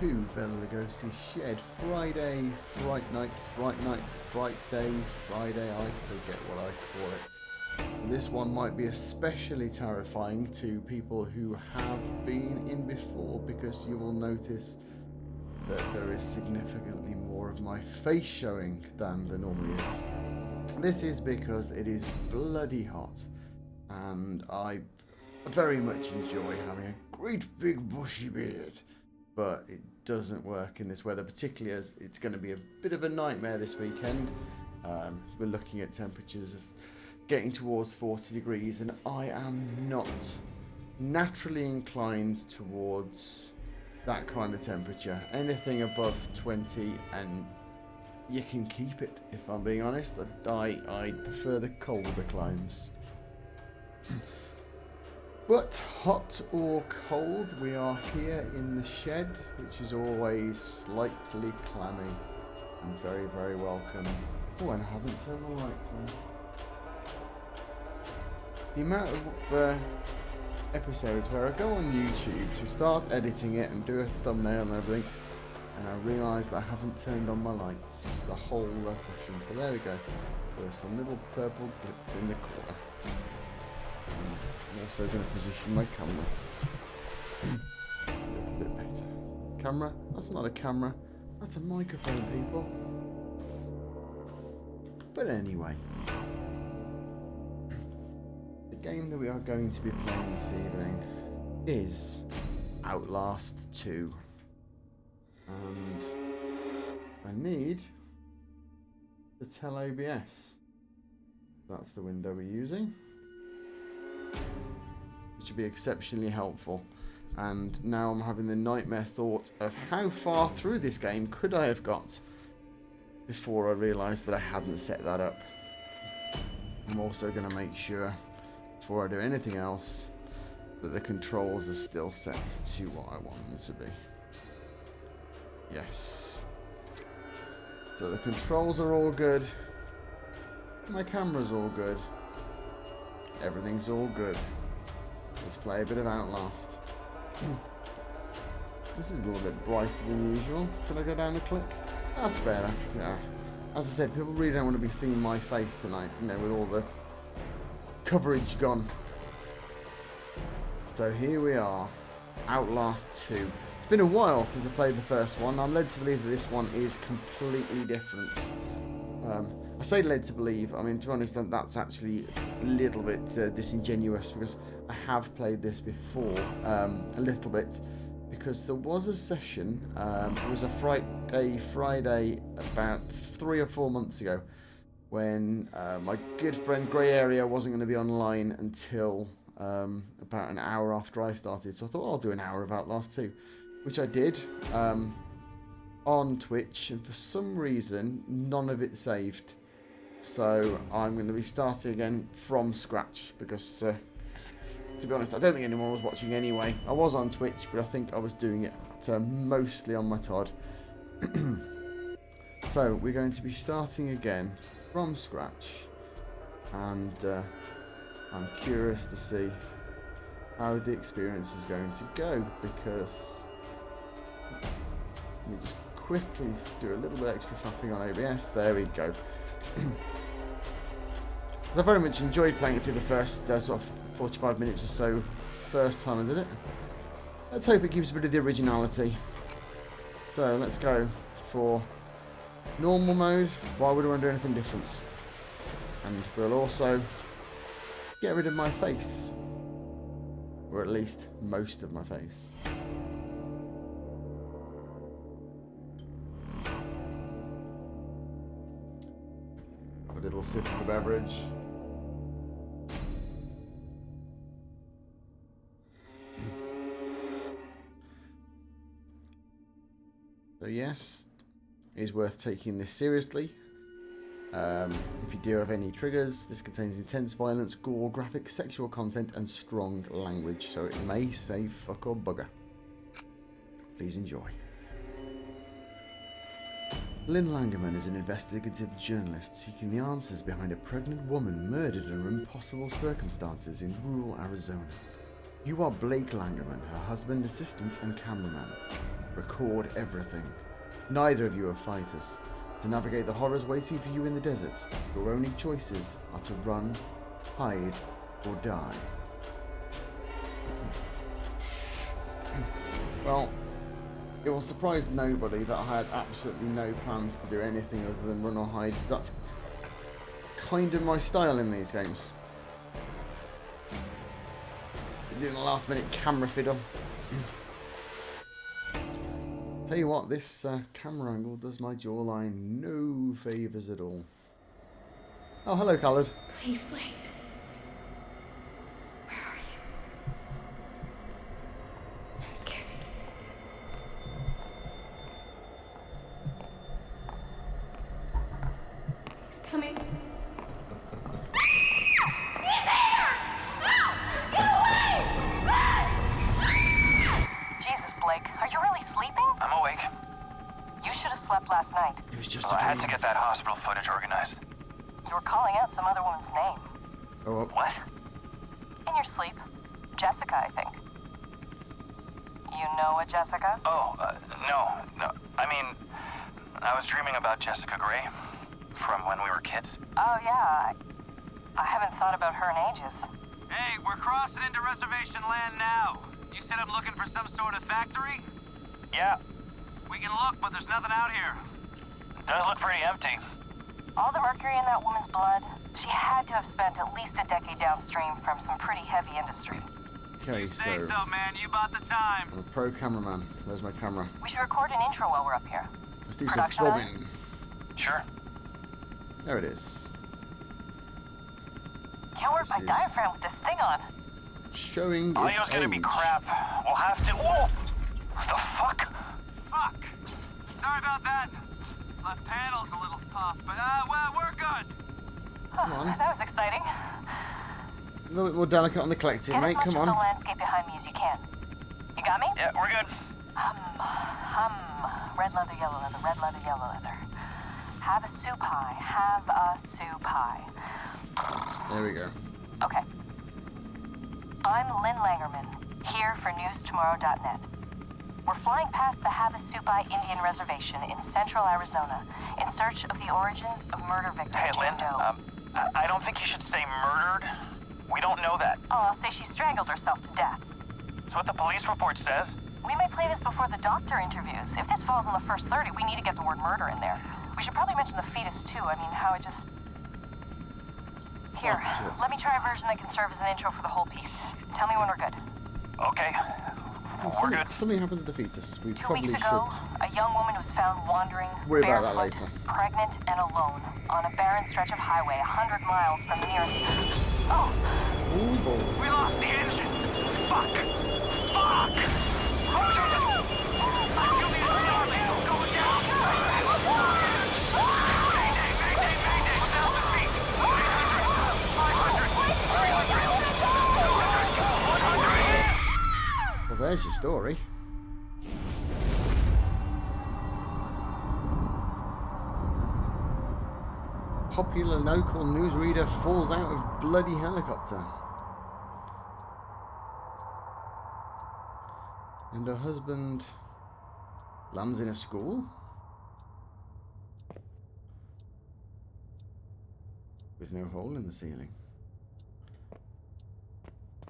to Bela Lugosi's Shed. Friday, Fright Night, Fright Day, Friday, I forget what I call it. And this one might be especially terrifying to people who have been in before, because you will notice that there is significantly more of my face showing than there normally is. This is because it is bloody hot, and I very much enjoy having a great big bushy beard, but it doesn't work in this weather, particularly as it's going to be a bit of a nightmare this weekend. We're looking at temperatures of getting towards 40 degrees, and I am not naturally inclined towards that kind of temperature. Anything above 20 and you can keep it, if I'm being honest. I prefer the colder climes. But hot or cold, we are here in the shed, which is always slightly clammy and very, very welcome. Oh, and I haven't turned my lights on. The amount of episodes where I go on YouTube to start editing it and do a thumbnail and everything, and I realise that I haven't turned on my lights the whole session. So there we go. There's some little purple bits in the corner. I'm also going to position my camera a little bit better. Camera? That's not a camera. That's a microphone, people. But anyway, the game that we are going to be playing this evening is Outlast 2. And I need to tell OBS that's the window we're using, which would be exceptionally helpful. And now I'm having the nightmare thought of how far through this game could I have got before I realised that I hadn't set that up. I'm also going to make sure, before I do anything else, that the controls are still set to what I want them to be. Yes. So the controls are all good. My camera's all good. Everything's all good. Let's play a bit of Outlast. This is a little bit brighter than usual. Can I go down a click? That's better. Yeah. As I said, people really don't want to be seeing my face tonight, you know, with all the coverage gone. So here we are. Outlast 2. It's been a while since I played the first one. I'm led to believe that this one is completely different. I say led to believe, I mean, to be honest, that's actually a little bit disingenuous, because I have played this before, a little bit, because there was a session, it was a Friday about 3 or 4 months ago, when my good friend Grey Area wasn't going to be online until about an hour after I started, so I thought, I'll do an hour of Outlast 2. Which I did on Twitch, and for some reason none of it saved. So I'm going to be starting again from scratch, because to be honest, I don't think anyone was watching anyway. I was on Twitch, but I think I was doing it mostly on my Todd. So we're going to be starting again from scratch, and I'm curious to see how the experience is going to go, because let me just quickly do a little bit extra faffing on OBS. There we go. I very much enjoyed playing it through the first sort of 45 minutes or so first time I did it. Let's hope it keeps a bit of the originality. So let's go for normal mode. Why would I want to do anything different? And we'll also get rid of my face, or at least most of my face. Have a little sip of the beverage. So yes, it is worth taking this seriously. If you do have any triggers, this contains intense violence, gore, graphic, sexual content, and strong language, so it may say fuck or bugger. Please enjoy. Lynn Langerman is an investigative journalist seeking the answers behind a pregnant woman murdered under impossible circumstances in rural Arizona. You are Blake Langerman, her husband, assistant, and cameraman. Record everything. Neither of you are fighters. To navigate the horrors waiting for you in the desert, your only choices are to run, hide, or die. Well, it will surprise nobody that I had absolutely no plans to do anything other than run or hide. That's kind of my style in these games. Doing a last minute camera fiddle. Tell you what, this camera angle does my jawline no favours at all. Oh, hello, Khaled. Please, Blake. Where are you? I'm scared. He's coming. He's here! Ah! Get away! Jesus, Blake, are you really sleeping? I'm awake. You should have slept last night. It was just Well, a I dream. had to get that hospital footage organized. You were calling out some other woman's name. Oh, What? In your sleep. Jessica, I think. You know a Jessica? Oh, no. I mean, I was dreaming about Jessica Gray from when we were kids. Oh, yeah. I haven't thought about her in ages. Hey, we're crossing into reservation land now. You said I'm looking for some sort of factory? Yeah, We can look, but there's nothing out here. it does look pretty empty. All the mercury in that woman's blood, she had to have spent at least a decade downstream from some pretty heavy industry. okay, Say so so, man. You bought the time. I'm a pro cameraman. Where's my camera? We should record an intro while we're up here. Let's do some Production line? filming. Sure. There it is. Can't work This my is- diaphragm with this thing on. Showing Audio's its gonna be age. crap. We'll have to... Whoa! The fuck? Fuck. Sorry about that. Left panel's a little soft, but well, we're good. Come on. That was exciting. A little bit more delicate on the collective, Get mate. as much Come of the on. landscape behind me as you can. You got me? Yeah, we're good. Red leather, yellow leather, red leather, yellow leather. Have a soup pie, have a soup pie. There we go. Okay. I'm Lynn Langerman, here for newstomorrow.net. We're flying past the Havasupai Indian Reservation in central Arizona in search of the origins of murder victim Hey, Lynn, Jane Doe. I don't think you should say murdered. We don't know that. Oh, I'll say she strangled herself to death. It's what the police report says. We may play this before the doctor interviews. If this falls in the first 30, we need to get the word murder in there. We should probably mention the fetus, too. I mean, how it just... Here, What? let me try a version that can serve as an intro for the whole piece. Tell me when we're good. Okay. We're good. Something happened to the fetus. We 2 probably weeks ago, should. a young woman was found wandering, Worry about that barefoot, later. pregnant, and alone on a barren stretch of highway 100 miles from the nearest... Oh, Ooh, balls. We lost the engine. Fuck. Fuck. Going down. Mayday, mayday, mayday. 1,000 feet. 800, 500, 300, 100. Well, there's your story. Popular local newsreader falls out of bloody helicopter. And her husband lands in a school? With no hole in the ceiling.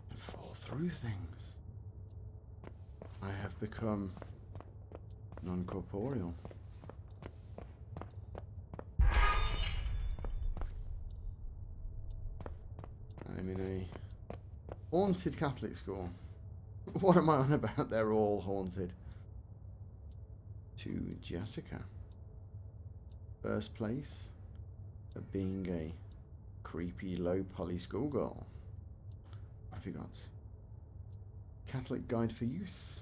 And fall through things. I have become non-corporeal. I'm in a haunted Catholic school. What am I on about? They're all haunted. To Jessica. First place of being a creepy low poly schoolgirl. What have you got? Catholic Guide for Youth.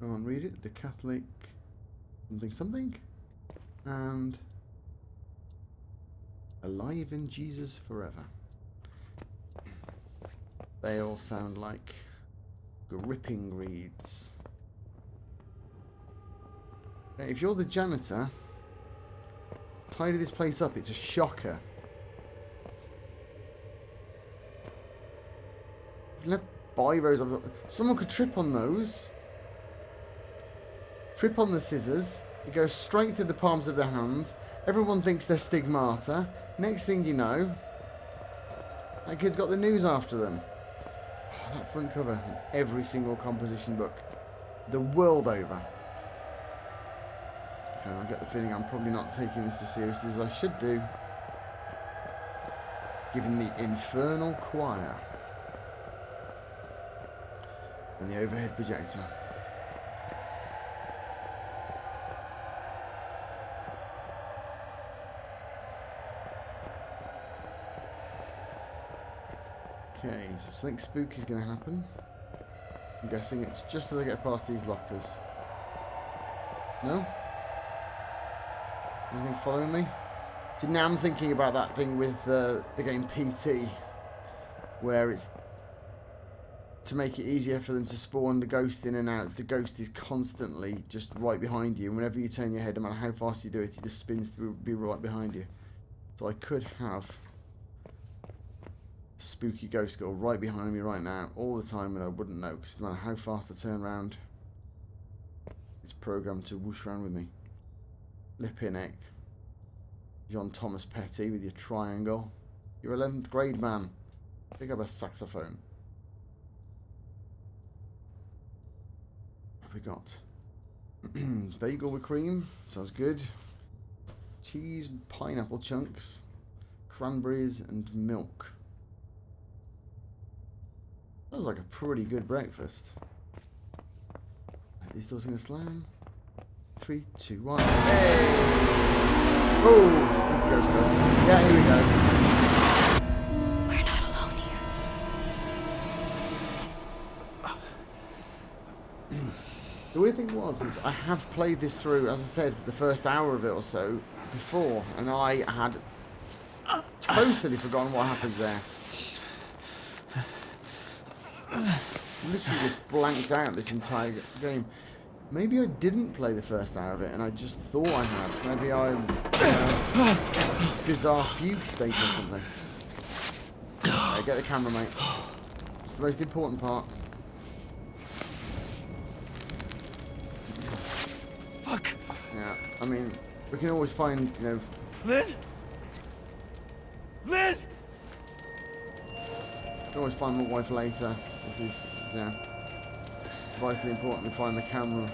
Go on, read it. The Catholic something something. And Alive in Jesus Forever. They all sound like gripping reads. Okay, if you're the janitor, tidy this place up. It's a shocker. You've left buy those. Someone could trip on those. Trip on the scissors. It goes straight through the palms of their hands. Everyone thinks they're stigmata. Next thing you know, that kid's got the news after them. Oh, that front cover in every single composition book. The world over. Okay, I get the feeling I'm probably not taking this as seriously as I should do. Given the infernal choir. And the overhead projector. Okay, so something spooky is going to happen. I'm guessing it's just as I get past these lockers. No? Anything following me? See, now I'm thinking about that thing with the game PT, where it's to make it easier for them to spawn the ghost in and out. The ghost is constantly just right behind you, and whenever you turn your head, no matter how fast you do it, it just spins through, be right behind you. So I could have a spooky ghost girl right behind me right now, all the time, and I wouldn't know, because no matter how fast I turn around, it's programmed to whoosh around with me. Lipinek. John Thomas Petty with your triangle. You're 11th grade man. Pick up a saxophone. What have we got? Bagel with cream. Sounds good. Cheese, pineapple chunks. Cranberries and milk. Sounds like a pretty good breakfast. Are these doors gonna slam? 3, 2, 1. Hey! Oh, spooky ghost girl. Yeah, here we go. We're not alone here. The weird thing is I have played this through, as I said, the first hour of it or so before, and I had totally forgotten what happens there. Literally just blanked out this entire game. Maybe I didn't play the first hour of it, and I just thought I had. Maybe I'm bizarre fugue state or something. Okay, get the camera, mate. It's the most important part. Fuck. Yeah, I mean, we can always find, you know... Lynn? Lynn? We can always find my wife later. This is, yeah, vitally important to find the camera.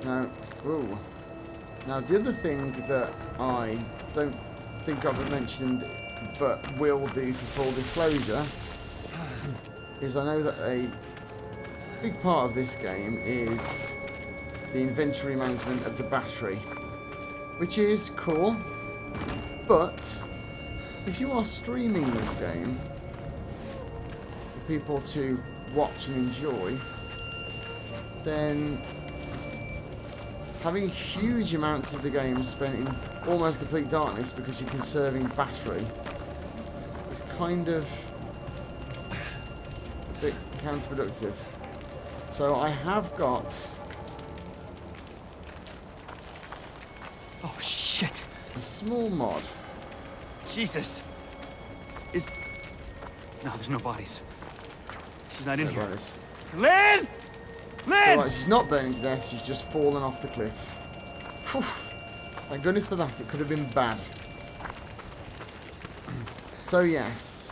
Now, ooh. Now the other thing that I don't think I've mentioned, but will do for full disclosure, is I know that a big part of this game is the inventory management of the battery, which is cool, but if you are streaming this game for people to watch and enjoy, then having huge amounts of the game spent in almost complete darkness because you're conserving battery is kind of a bit counterproductive. So I have got... Oh, shit. a small mod. Jesus. No, there's no bodies. She's not in here. Bodies. Lynn! Lynn! Alright, she's not burning to death, she's just fallen off the cliff. Whew. Thank goodness for that, it could have been bad. So yes,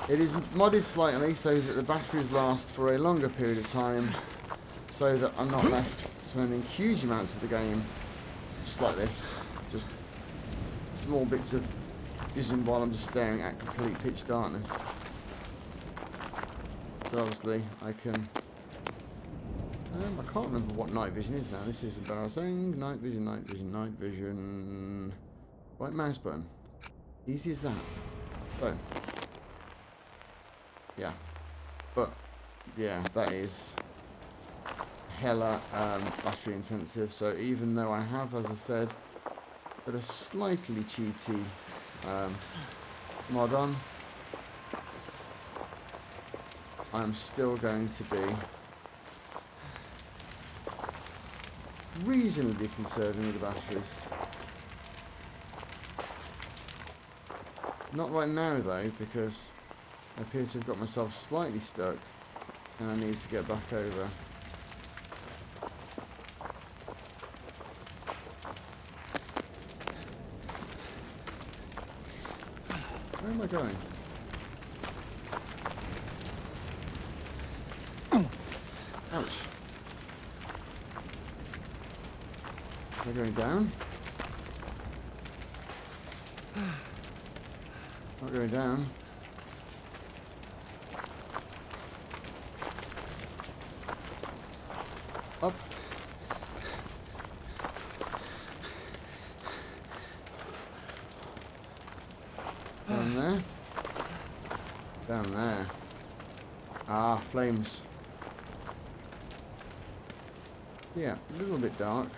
it is modded slightly so that the batteries last for a longer period of time, so that I'm not left spending huge amounts of the game just like this. Just small bits of vision while I'm just staring at complete pitch darkness. So obviously I can... I can't remember what night vision is now. This is embarrassing. Night vision, night vision, night vision. Right mouse button. Easy as that. So. Yeah. But, yeah, that is hella battery intensive. So even though I have, as I said, put a slightly cheaty mod on, I'm still going to be reasonably conserving with the batteries. Not right now though, because I appear to have got myself slightly stuck and I need to get back over. Where am I going? Ouch. Am I going down? Not going down. Up. Down there. Down there. Ah, flames. Yeah, a little bit dark.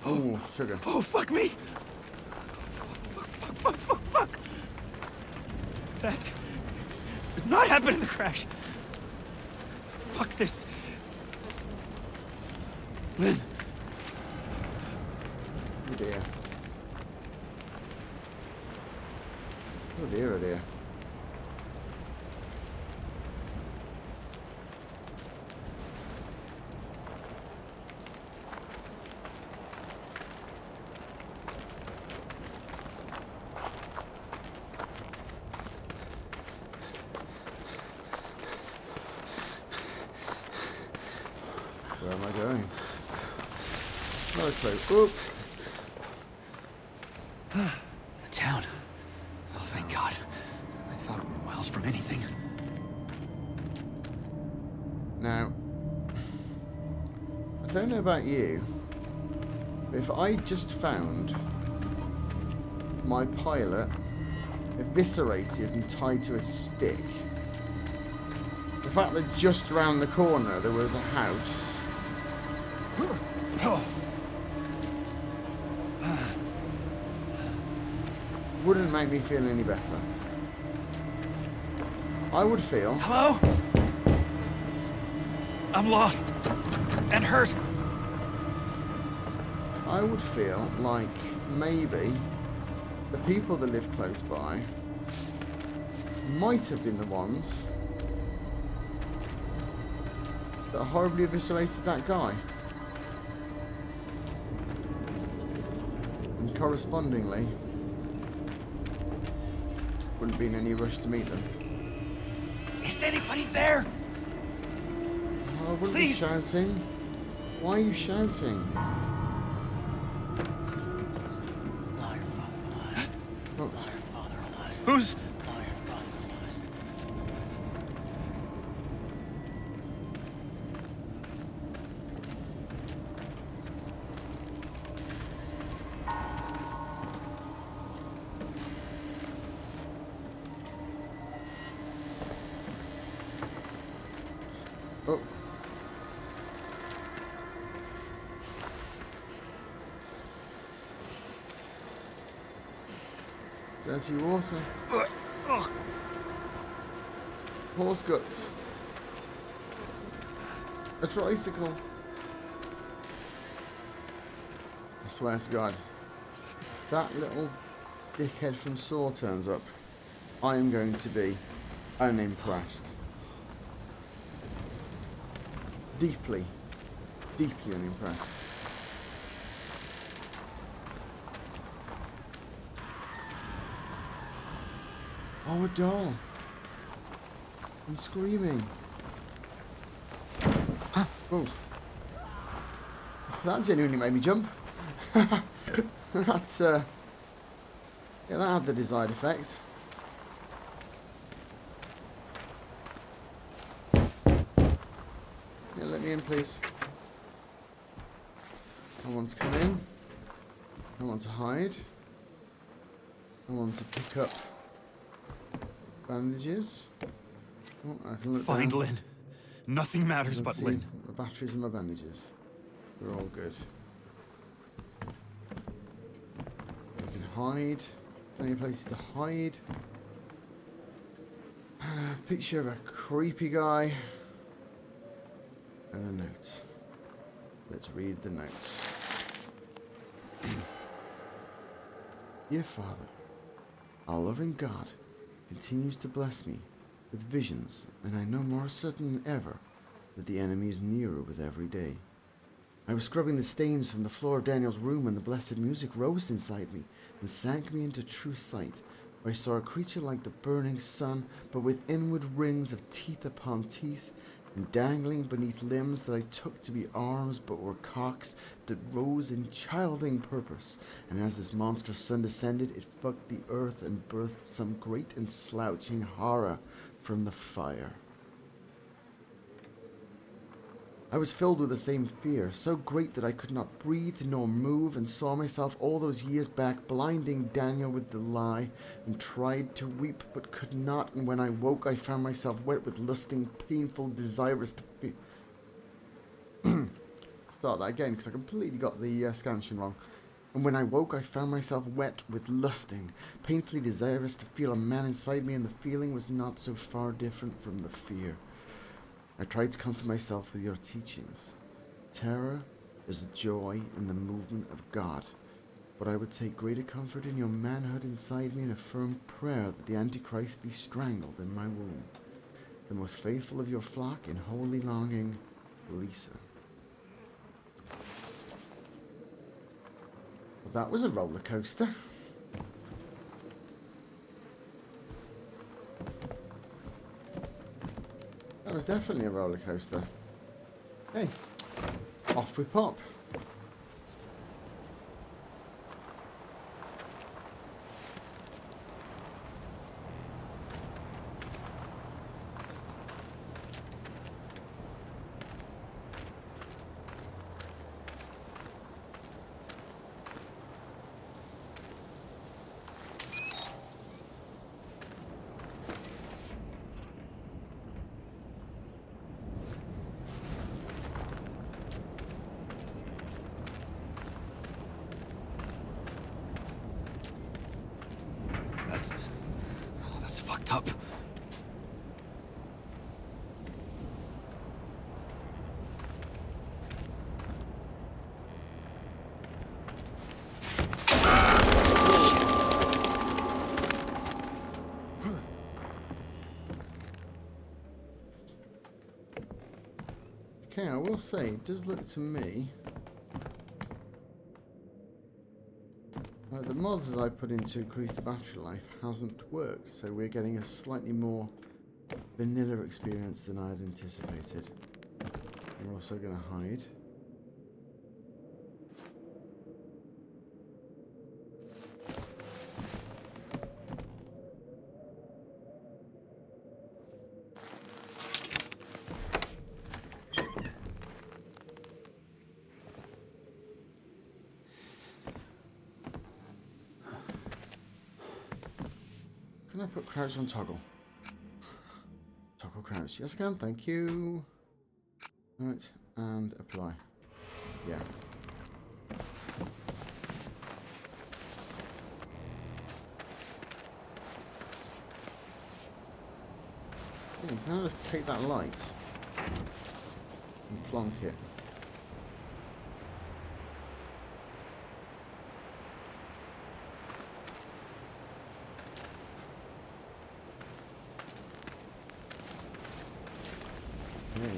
Oh, sugar. Oh, fuck me! Fuck! That did not happen in the crash. Fuck this. Lynn. Oh dear. Oh dear, oh dear. Where am I going? No clue. Oop! The town. Oh, thank God. I thought we were miles from anything. Now, I don't know about you, but if I just found my pilot eviscerated and tied to a stick, the fact that just round the corner there was a house wouldn't make me feel any better. I would feel... Hello? I'm lost. And hurt. I would feel like maybe the people that live close by might have been the ones that horribly eviscerated that guy. And correspondingly, wouldn't be in any rush to meet them. Is anybody there? I wouldn't Please. be shouting. Why are you shouting? Oh, Who's... oh. Dirty water. Horse guts. A tricycle. I swear to God, if that little dickhead from Saw turns up, I am going to be unimpressed. Deeply, deeply unimpressed. Oh, a doll. And screaming. Oh. That genuinely made me jump. That's, yeah, that had the desired effect. Yeah, let me in, please. I want to come in. I want to hide. I want to pick up bandages. Oh, I can look Find down. Lynn. Nothing matters Let's but see. Lynn. The batteries and my bandages. They're all good. You can hide. Plenty of places to hide. And a picture of a creepy guy. And the notes. Let's read the notes. Dear Father, our loving God continues to bless me with visions, and I know more certain than ever that the enemy is nearer with every day. I was scrubbing the stains from the floor of Daniel's room when the blessed music rose inside me and sank me into true sight, where I saw a creature like the burning sun, but with inward rings of teeth upon teeth, and dangling beneath limbs that I took to be arms but were cocks that rose in childing purpose, and as this monstrous sun descended, it fucked the earth and birthed some great and slouching horror from the fire. I was filled with the same fear, so great that I could not breathe nor move, and saw myself all those years back blinding Daniel with the lie, and tried to weep but could not, and when I woke I found myself wet with lusting, painful, desirous to feel. Start that again, because I completely got the scansion wrong. And when I woke I found myself wet with lusting, painfully desirous to feel a man inside me, and the feeling was not so far different from the fear. I tried to comfort myself with your teachings. Terror is a joy in the movement of God, but I would take greater comfort in your manhood inside me and a firm prayer that the Antichrist be strangled in my womb. The most faithful of your flock in holy longing, Lisa. Well, that was a roller coaster. That was definitely a roller coaster. Hey, off we pop. That's fucked up. Okay, I will say, it does look to me the mods that I put in to increase the battery life hasn't worked, so we're getting a slightly more vanilla experience than I had anticipated. We're also going to hide. Can I put crouch on toggle? Toggle crouch. Yes, I can. Thank you. Right, and apply. Yeah. Can I just take that light and plonk it? Okay.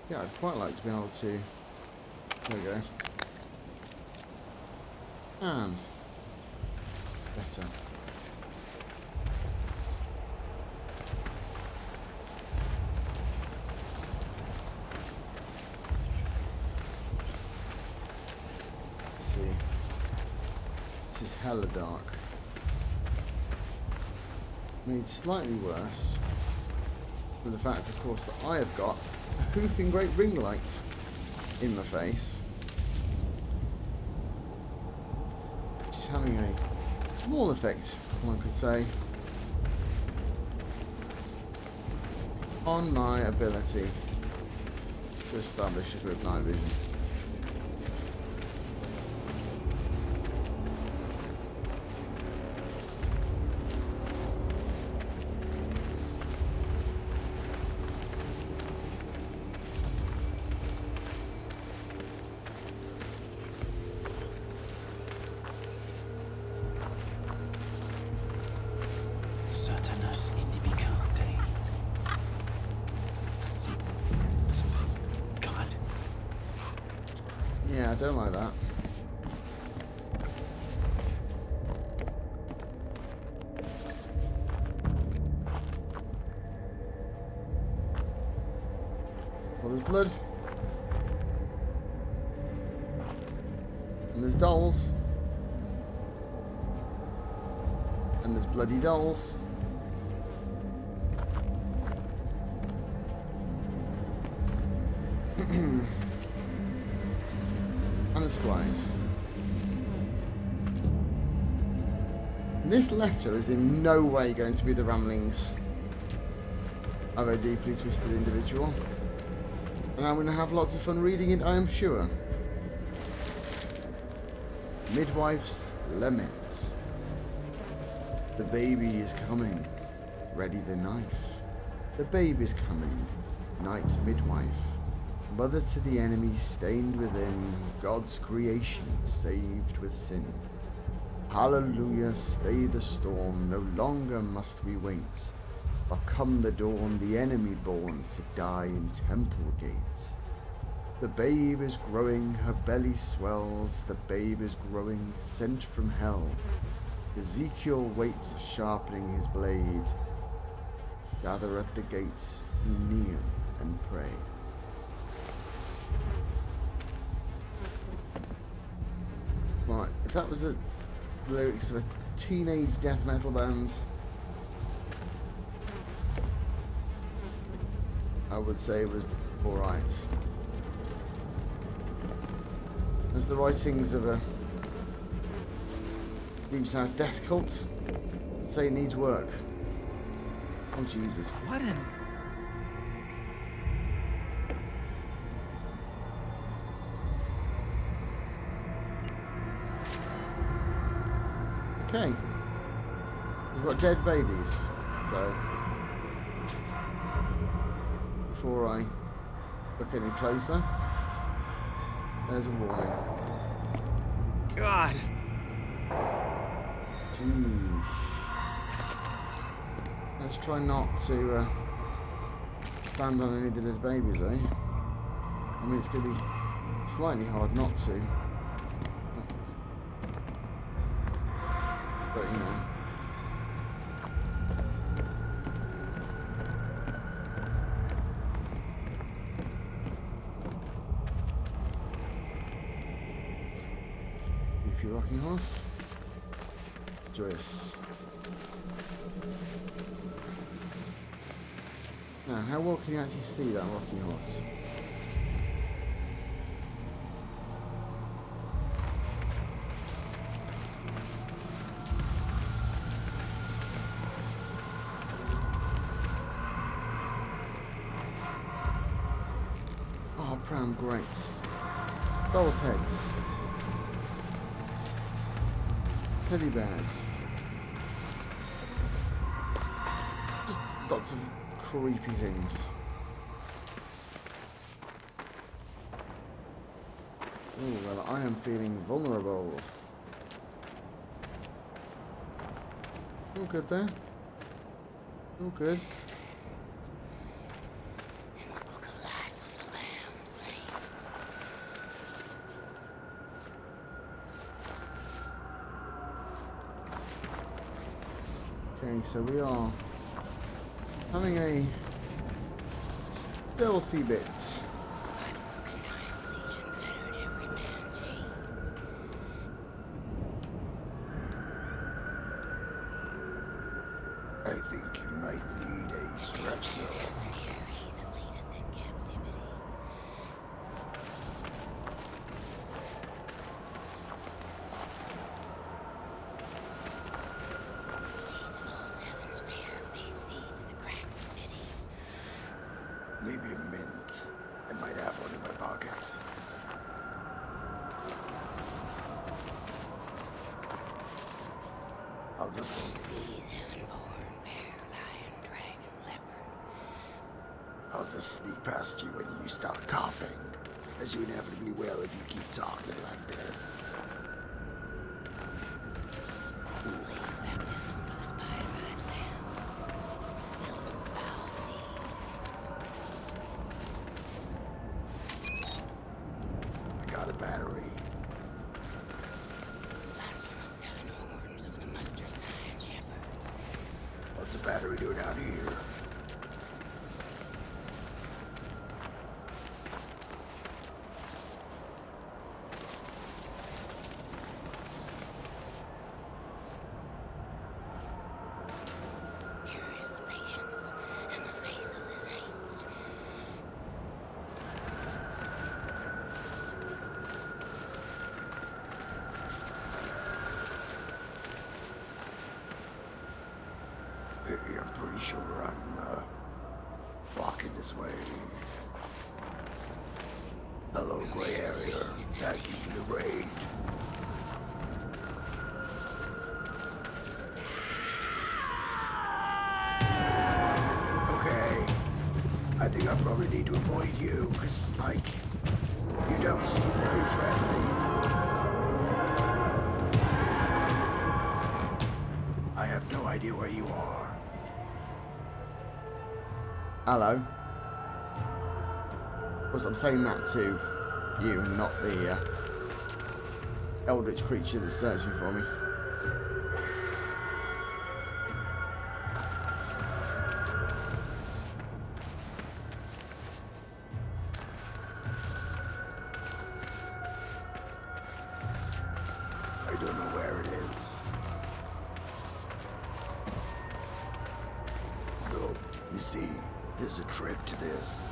Yeah, I'd quite like to be able to. There we go. And better. Let's see. This is hella dark. Made slightly worse with the fact, of course, that I have got a hoofing great ring light in my face, which is having a small effect, one could say. on my ability to establish a group night vision. Satanas inimicate. Something. God. Yeah, I don't like that. Well, there's blood. And there's dolls. And there's bloody dolls. And there's flies. And this letter is in no way going to be the ramblings of a deeply twisted individual. And I'm going to have lots of fun reading it, I am sure. Midwife's Lament. The baby is coming. Ready the knife. The baby's coming. Night midwife. Mother to the enemy stained within. God's creation saved with sin. Hallelujah, stay the storm. No longer must we wait. For come the dawn, the enemy born to die in temple gates. The babe is growing, her belly swells. The babe is growing, sent from hell. Ezekiel waits, sharpening his blade. Gather at the gates, who kneel and pray. Right, if that was the lyrics of a teenage death metal band, I would say it was alright. As the writings of a Deep South death cult say it needs work. Oh Jesus. What an... Okay. We've got dead babies, so before I look any closer, there's a warning. God. Jeez. Let's try not to stand on any of the dead babies, eh? I mean, it's going to be slightly hard not to. But, you know. Keep your rocking horse. Joyous. Now, how well can you actually see that rocking horse? Oh, brown, great. Dolls' heads. Teddy bears. Just lots of creepy things. Oh, well, I am feeling vulnerable. All good there. All good. In the book of life of the Lamb slain. Okay, so we are having a stealthy bit. I think you might need a strap cell. Maybe a mint. I might have one in my pocket. I'll just... Seas heaven-born, bear, lion, dragon, leopard. I'll just sneak past you when you start coughing. As you inevitably will if you keep talking like this. Leave baptism for the spider-eyed lamb. Spilled in foul sea. I got a battery. Blast from the 7 horns of the mustard-sign shepherd. What's a battery doing out here? Here is the patience and the faith of the saints. I'm pretty sure I'm walking this way. Hello, gray area. Thank you for the raid. Okay. I think I probably need to avoid you, because, like, you don't seem very friendly. I have no idea where you are. Hello. Of course, I'm saying that to you and not the eldritch creature that's searching for me. I don't know where it is. No, you see, there's a trick to this.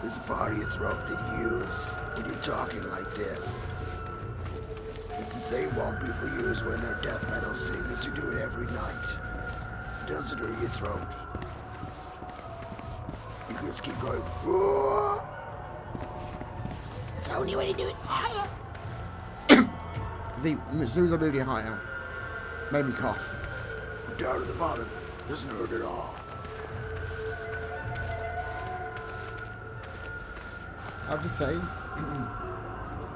There's a part of your throat that you use when you're talking like this. It's the same one people use when they're death metal singers who do it every night. It doesn't hurt your throat. You can just keep going. "Whoa." It's the only way to do it. Higher. See, as soon as I moved it higher, made me cough. Down at the bottom, doesn't hurt at all. I have to say,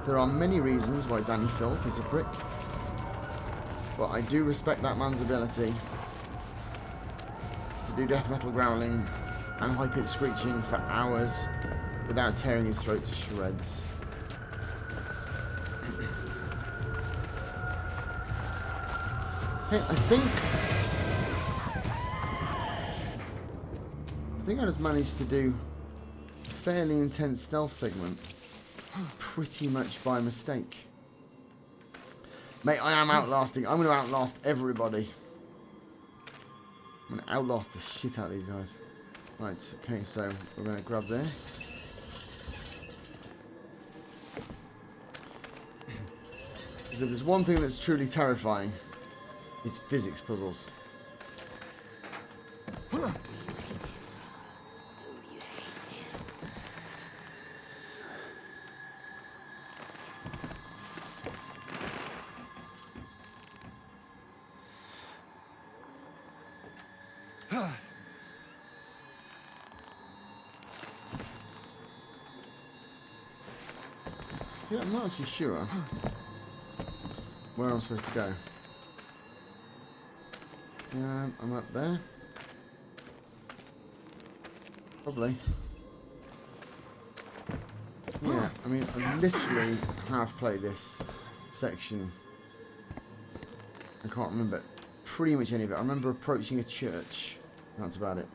there are many reasons why Danny Filth is a prick, but I do respect that man's ability to do death metal growling and high-pitched screeching for hours without tearing his throat to shreds. Hey, I think I just managed to do a fairly intense stealth segment pretty much by mistake. Mate, I am outlasting. I'm going to outlast everybody. I'm going to outlast the shit out of these guys. Right, okay, so we're going to grab this. Because if there's one thing that's truly terrifying, it's physics puzzles. Yeah, I'm not actually sure where I'm supposed to go. I'm up there. Probably. Yeah, I mean, I literally have played this section. I can't remember pretty much any of it. I remember approaching a church. That's about it.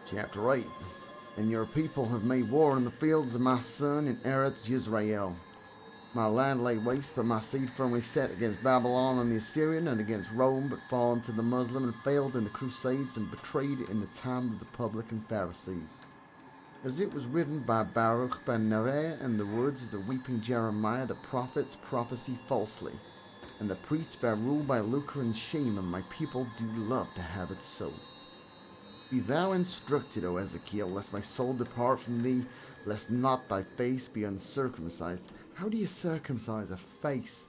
Chapter 8. And your people have made war in the fields of my son in Eretz Yisrael. My land lay waste, but my seed firmly set against Babylon and the Assyrian and against Rome, but fallen to the Muslim and failed in the Crusades and betrayed in the time of the publican Pharisees. As it was written by Baruch ben Nereh and the words of the weeping Jeremiah, the prophets prophesy falsely. and the priests bear rule by lucre and shame, and my people do love to have it so. Be thou instructed, O Ezekiel, lest my soul depart from thee, lest not thy face be uncircumcised. How do you circumcise a face?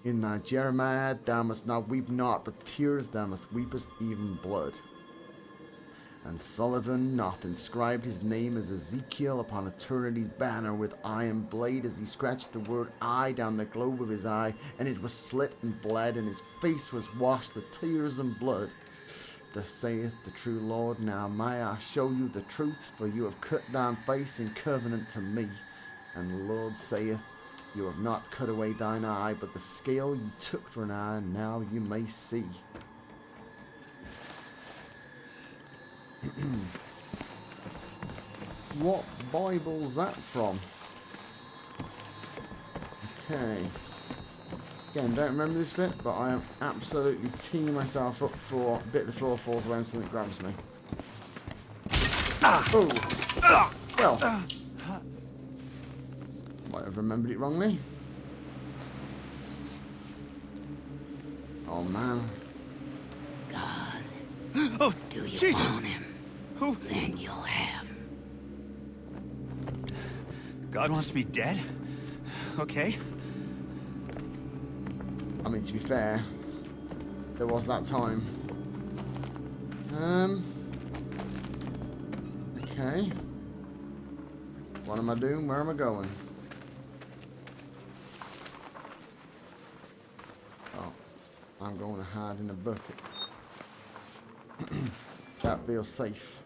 In thy Jeremiah thou must not weep naught but tears, thou must weepest even blood. And Sullivan doth inscribed his name as Ezekiel upon eternity's banner with iron blade, as he scratched the word eye down the globe of his eye, and it was slit and bled, and his face was washed with tears and blood. Thus saith the true Lord, now may I show you the truth, for you have cut thine face in covenant to me. And the Lord saith, you have not cut away thine eye, but the scale you took for an eye, now you may see. What Bible's that from? Okay. Again, don't remember this bit, but I am absolutely teeing myself up for a bit of the floor falls away and something grabs me. Oh! Well. Might have remembered it wrongly. Oh, man. God. Oh, Do you Jesus! want him? Who? Then you'll have him. God wants me dead? Okay. I mean, to be fair, there was that time. Okay. What am I doing? Where am I going? Oh, I'm going to hide in a bucket. That feels safe.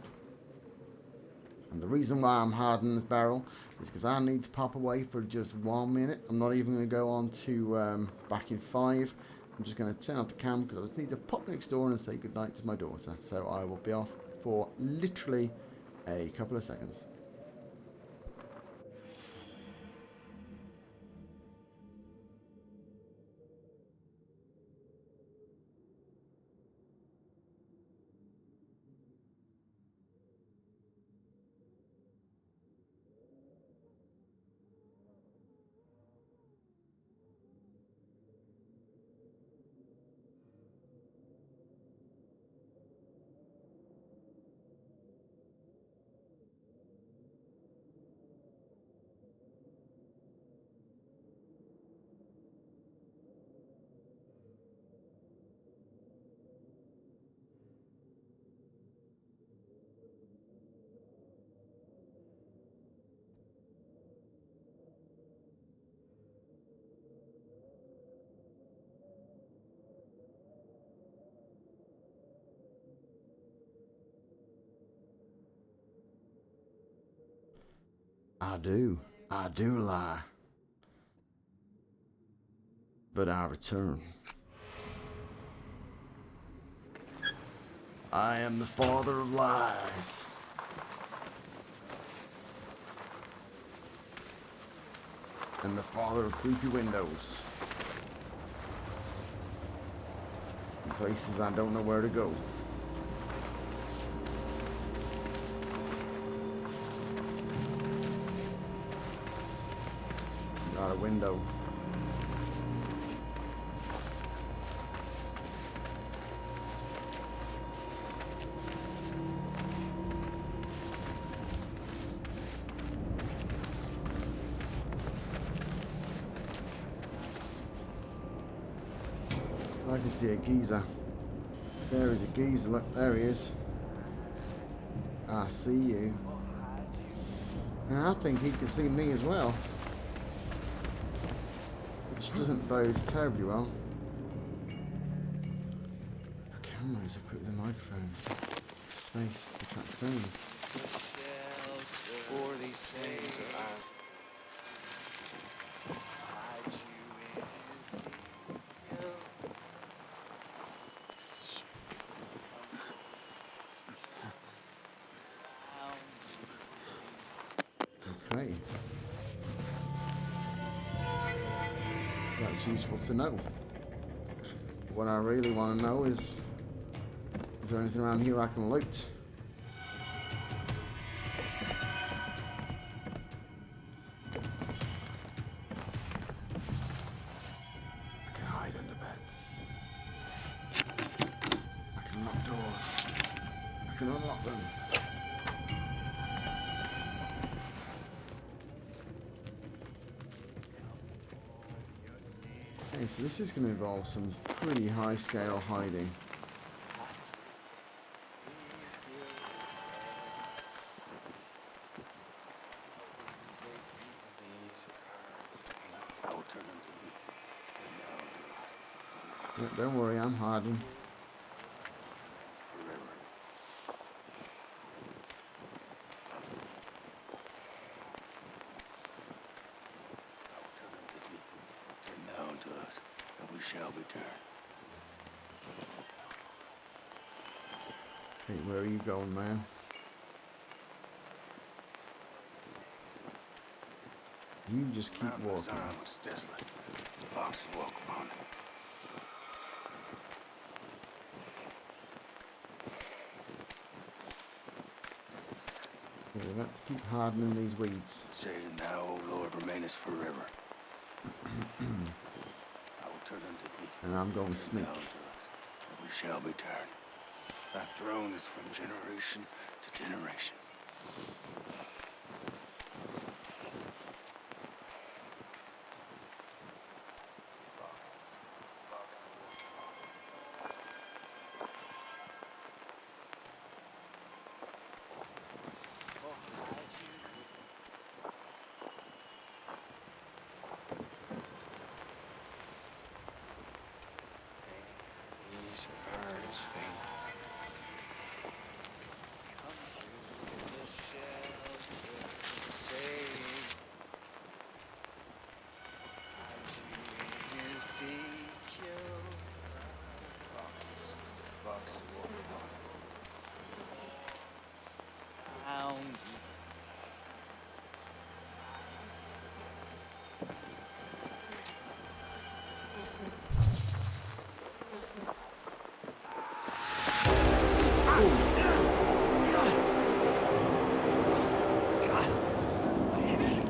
And the reason why I'm hiding in this barrel is because I need to pop away for just 1 minute. I'm not even going to go on to back in 5. I'm just going to turn off the cam because I just need to pop next door and say goodnight to my daughter. So I will be off for literally a couple of seconds. I do lie. But I return. I am the father of lies. And the father of creepy windows. And places I don't know where to go. Got a window. I can see a geezer. There is a geezer. Look, there he is. I see you. And I think he can see me as well. Which doesn't bode terribly well. The cameras equipped with a microphone. Space to track sound. For these things are ours. Okay. That's useful to know. What I really want to know is there anything around here I can loot? I can hide under bed. unlock doors. I can unlock them. Okay, so this is going to involve some pretty high scale hiding. Yeah, don't worry, I'm hiding. Okay, where are you going, man? You just keep walking. Okay, let's keep hardening these weeds. Saying thou, O Lord, remainest forever. I will turn unto thee. And I'm going to sneak. Thou unto us, and we shall be turned. Thy throne is from generation to generation. These are hard as fate.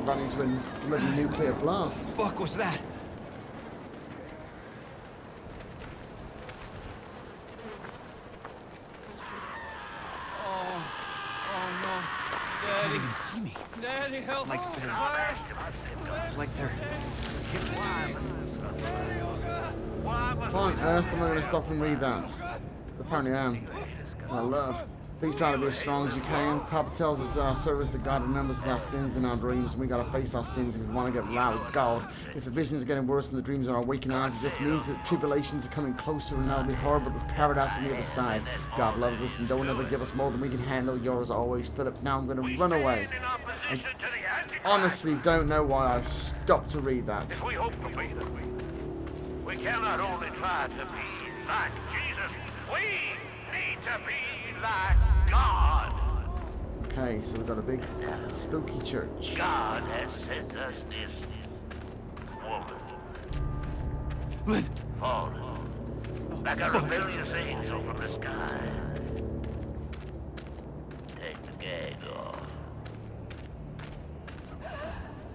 Ran into a bloody nuclear blast. What the fuck was that? Oh no. They can't Daddy. even see me. Daddy, help Like me. they're... It's like they're hypnotized. Why on earth am I going to stop and read that? Apparently I am. My love, please try to be as strong as you can. Papa tells us that our service to God remembers our sins and our dreams, and we gotta face our sins if we want to get loud with God. If the visions are getting worse than the dreams are our waking eyes, it just means that tribulations are coming closer, and that'll be horrible. There's paradise on the other side. God loves us and don't ever give us more than we can handle. Yours always, Philip. Now I'm gonna run away. I honestly don't know why I stopped to read that. If we hope to be that we cannot only try to be like Jesus, we need to be like God. Okay, so we've got a big spooky church. God has sent us this woman, Lynn! fallen, like a rebellious angel from the sky. Take the gag off.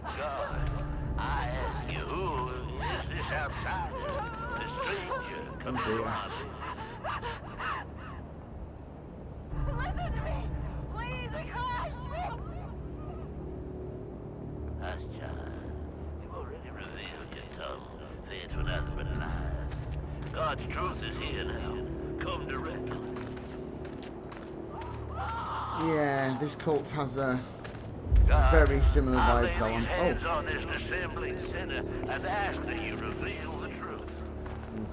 God, I ask you, who is this outsider, the stranger coming dear. around? Listen to me! Please, we crashed! Hush, child. You've already revealed your tongue. Faith for nothing but lies. God's truth is here now. Come directly. Yeah, this cult has a God, very similar I vibes lay though. these hands Oh, on this dissembling sinner and ask that you reveal the truth.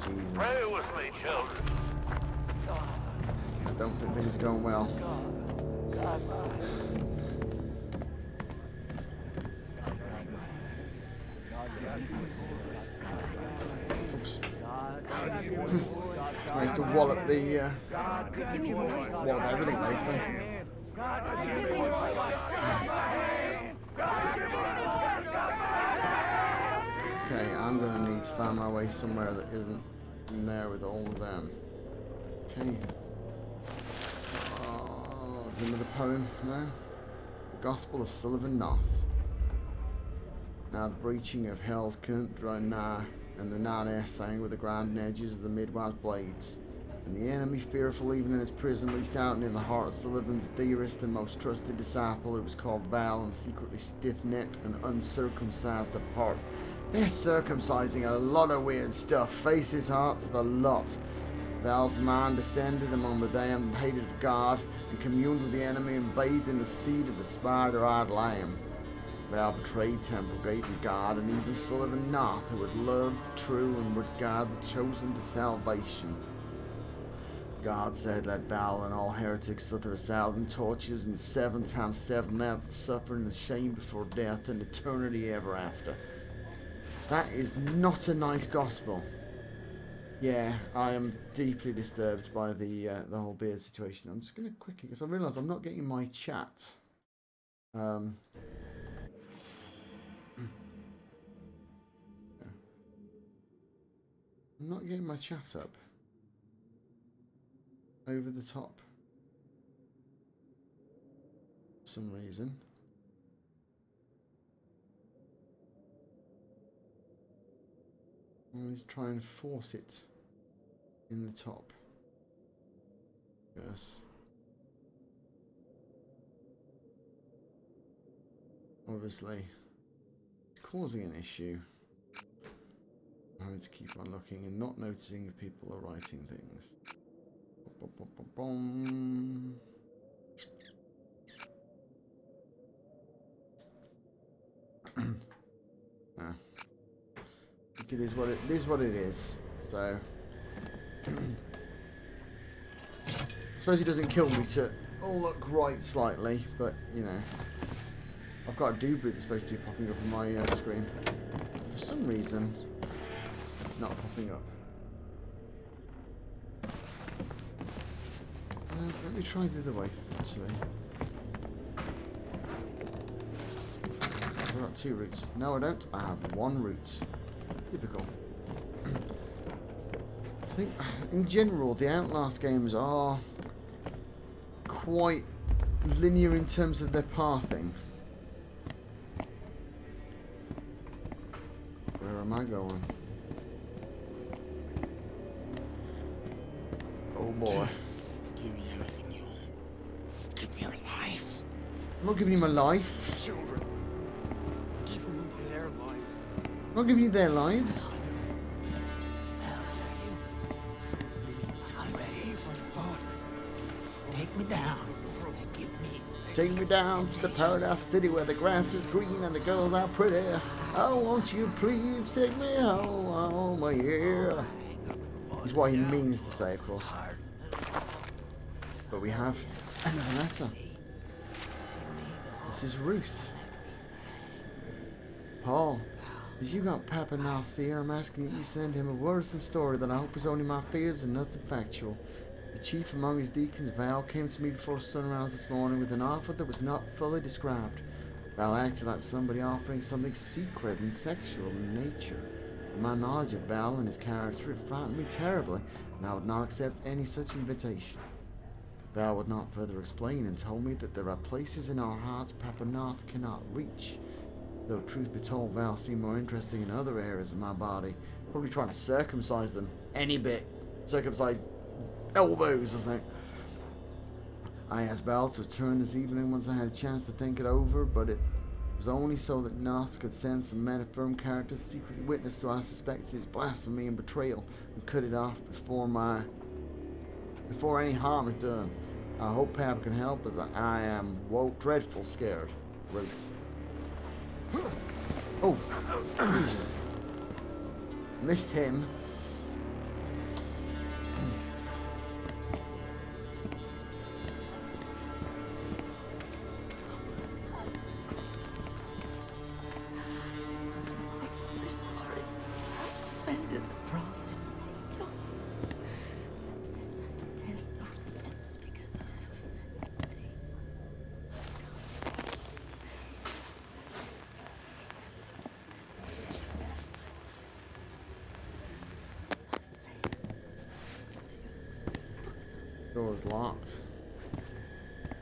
Jesus. Pray with me, children. I don't think things are going well. Oops. I used to wallop the, wallop everything basically. Okay, I'm gonna need to find my way somewhere that isn't in there with all of them. Okay. Oh, there's another poem now. The Gospel of Sullivan North. Now the breaching of hell's current draw nigh, and the night air sang with the grinding edges of the midwise blades. And the enemy, fearful even in its prison, reached out and in the heart of Sullivan's dearest and most trusted disciple, who was called Val, and secretly stiff-necked and uncircumcised of heart. They're circumcising a lot of weird stuff. Faces, hearts, the lot. Val's mind descended among the damned and hated of God, and communed with the enemy, and bathed in the seed of the spider-eyed lamb. Val betrayed Templegate and God, and even Sullivan North, who had loved true and would guide the chosen to salvation. God said, let Val and all heretics suffer 1,000 tortures and 7 times 7 deaths, suffering and shame before death and eternity ever after. That is not a nice gospel. Yeah, I am deeply disturbed by the whole beard situation. I'm just going to quickly, because I realise I'm not getting my chat. I'm not getting my chat up. Over the top. For some reason. I'm going to try and force it in the top. Yes. Obviously, it's causing an issue. I'm having to keep on looking and not noticing if people are writing things. Ah. I think it is what it is. So I suppose it doesn't kill me to look right slightly, but you know, I've got a doobly that's supposed to be popping up on my screen. For some reason, it's not popping up. Let me try the other way, actually. I've got 2 routes. No, I don't. I have 1 route. Typical. I think, in general, the Outlast games are quite linear in terms of their pathing. Where am I going? Oh boy. Give me everything you want. Give me your life. I'm not giving you my life. Children. Give me their life. I'm not giving you their lives. I'm ready for the boat. Take me down. Give me. Take me down to the paradise city where the grass is green and the girls are pretty. Oh, won't you please take me home, oh yeah. Is what he means to say, of course. But we have another letter. This is Ruth. Paul, as you got Papa North here, I'm asking that you send him a worrisome story that I hope is only my fears and nothing factual. The chief among his deacons, Val, came to me before sunrise this morning with an offer that was not fully described. Val acted like somebody offering something secret and sexual in nature. And my knowledge of Val and his character had frightened me terribly, and I would not accept any such invitation. Val would not further explain and told me that there are places in our hearts Papa North cannot reach. Though truth be told, Val seemed more interesting in other areas of my body, probably trying to circumcise them any bit. Circumcise elbows or something. I asked Val to return this evening once I had a chance to think it over, but it was only so that North could send some men of firm character to secretly witness to I suspected his blasphemy and betrayal and cut it off before any harm is done. I hope Pap can help as I am dreadful scared. Ruth. Oh, Jesus. Missed him. They're sorry. I offended the prophet Ezekiel. I detest those sins because I've offended thee. Door's locked.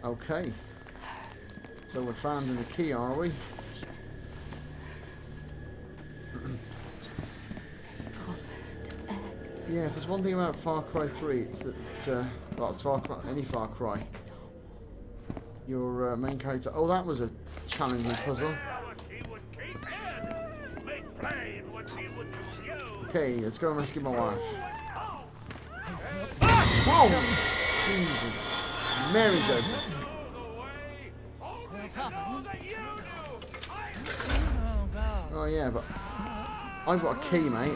Okay. So we're finding the key, are we? Yeah, if there's one thing about Far Cry 3, it's that, well, it's any Far Cry, your main character... Oh, that was a challenging puzzle. Okay, let's go and rescue my wife. Whoa! Jesus. Mary Joseph. Oh yeah, but I've got a key, mate.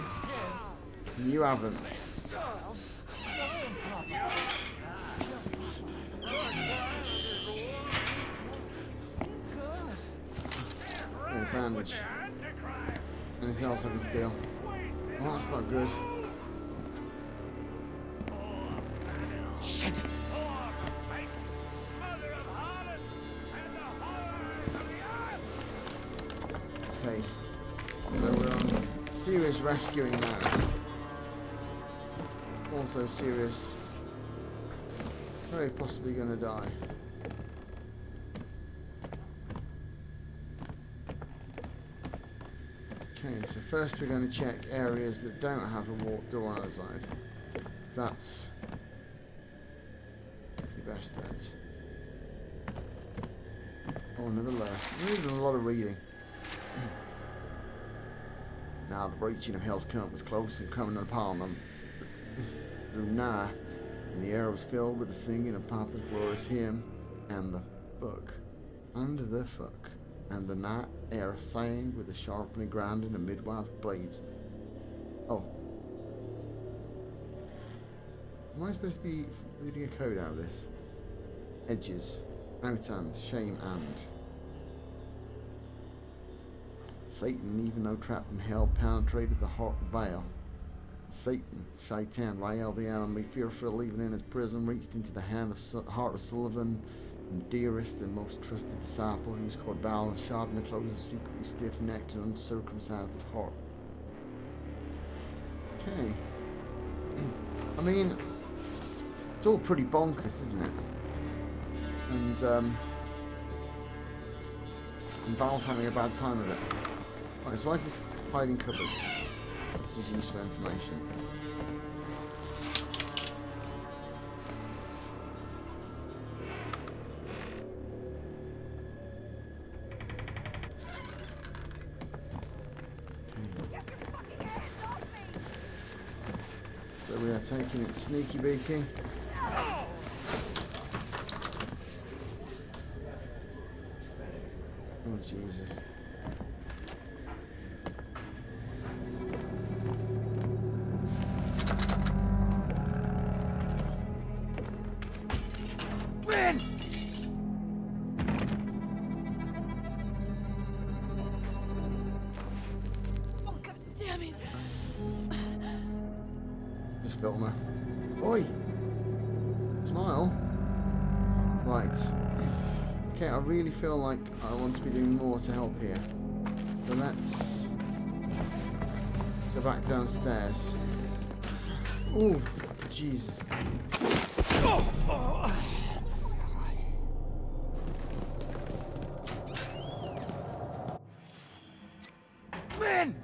And you haven't. Oh, bandage. Anything else I can steal? Oh, that's not good. Shit! Okay. So we're on serious rescuing now. Also serious. Very possibly gonna die. Okay, so first we're going to check areas that don't have a door on the side. That's the best bet. Oh, another layer. We're doing a lot of reading. Now the breaching of Hell's Current was close and coming upon them. Drew nigh, and the air was filled with the singing of Papa's glorious hymn, and the fuck, under the fuck, and the night air sang with the sharply grinding of midwife blades. Oh. Am I supposed to be reading a code out of this? Edges, out and, shame and. Satan, even though trapped in hell, penetrated the heart veil. Satan, Shaitan, Rael the enemy, fearful even in his prison, reached into the heart of Sullivan, and dearest and most trusted disciple, who was called Val, and shot in the clothes of secretly stiff-necked and uncircumcised of heart. Okay. I mean, it's all pretty bonkers, isn't it? And Val's having a bad time of it. Right, so I can hide in cupboards. This is useful information. So we are taking it sneaky beaky. Oh Jesus. Just film her. Oi! Smile. Right. Okay, I really feel like I want to be doing more to help here. So let's go back downstairs. Oh, Jesus. Lynn!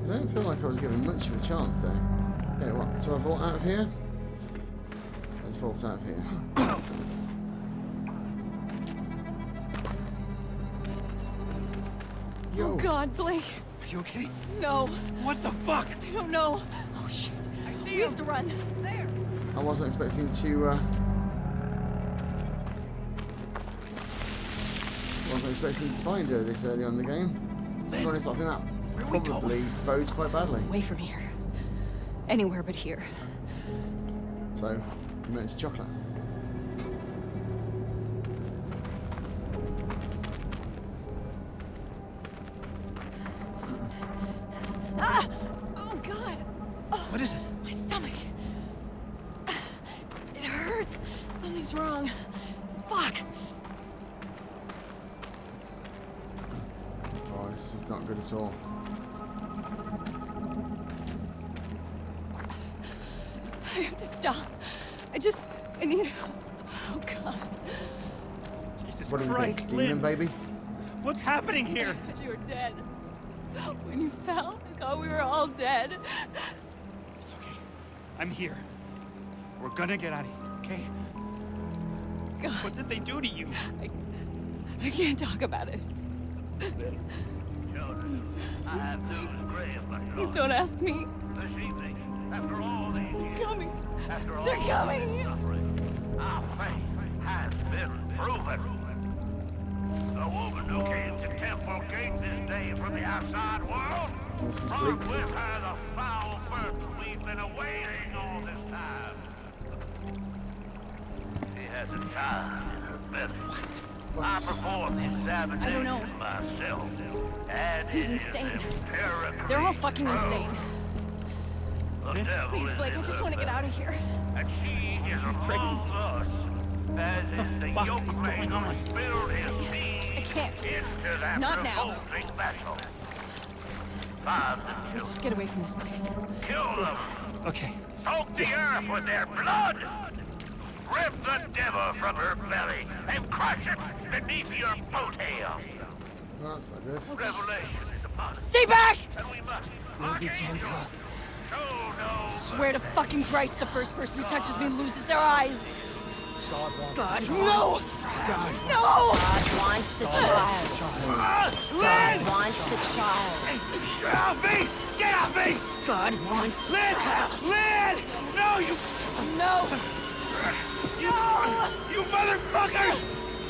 I don't feel like I was given much of a chance there. Okay, what? Do I vault out of here? Let's vault out of here. Yo. Oh God, Blake. Are you okay? No. What the fuck? I don't know. Oh shit. We have to run. There. I wasn't expecting to, wasn't expecting to find her this early on in the game. To be honest, I think that probably bodes quite badly. Away from here. Anywhere but here. So, you meant it's chocolate. Ah! Oh God! Oh, What is it? my stomach. It hurts. Something's wrong. Fuck. Oh, this is not good at all. I have to stop. I need... Oh, God. Jesus What do you Christ, think? Lynn. Demon baby? What's happening I here? thought you were dead. When you fell, I thought we were all dead. It's okay. I'm here. We're gonna get out of here, okay? God, What did they do to you? I can't talk about it. Children, I have news grave but Please don't ask me. this evening, after all these They're years, coming. after all They're this coming. suffering, our faith has been proven. The woman who came to Temple Gate this day from the outside world This is brought bleak. with her the foul burden we've been awaiting all this time. She has a child in her belly. What? I performed the examination I don't know. myself, and He's it is insane. empirically They're all fucking proven. insane. The devil Please, is Blake, I in just her want to get belly, out of here. and she is among pregnant? us, as is the fuck yoke is going man on? who spilled his seed I can't. into that Not now. revolting vessel. Find the Let's children, just get away from this place. kill them, Okay. soak the earth with their blood, rip the devil from her belly, and crush it beneath your boat hail. No, that's not good. Revelation is upon us, Stay back! and we must Be gentle. show no Swear to fucking Christ, the first person who touches me loses their eyes. God, No! God, No! God wants the child. God wants the child. Get off me! Get off me! God wants Lynn! Lynn! No, you No! No! You motherfuckers!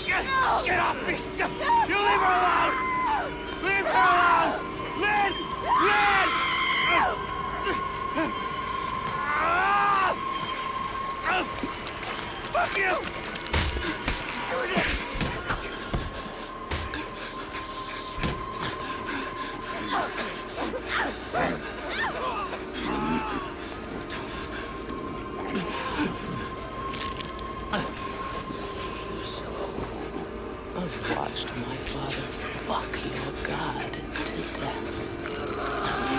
Get off me! You leave her alone! Leave her alone! Lynn! Lynn! Fuck you! I've watched my father fuck your God to death.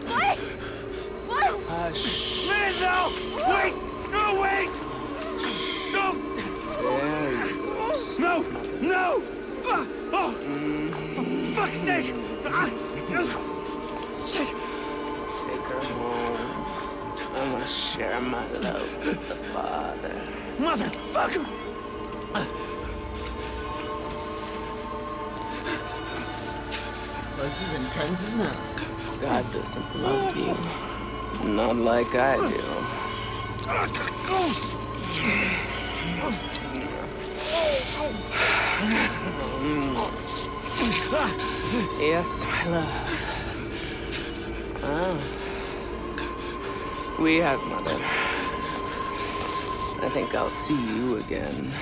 Blake! Blake! Hush. Lynn, no! Wait! No, wait! Don't! There you go. No! No! Oh! For fuck's sake! Shit! Take her home. I want to share my love with the Father. Motherfucker! This is intense, isn't it? God doesn't love you. Not like I do. Yes, my love. Ah. We have, Mother. I think I'll see you again.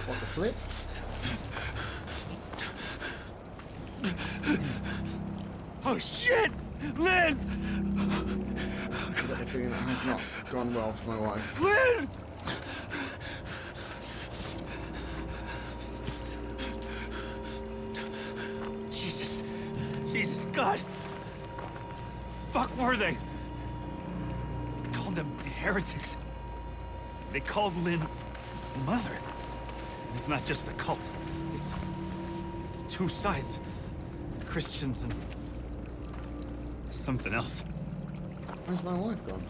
What the flip? Oh shit! Lynn! I've got the feeling that has not gone well for my wife. Lynn! Jesus. Jesus, God. Fuck were they? They called them heretics. They called Lynn Mother. It's not just a cult. It's two sides. Christians and something else. Where's my wife gone?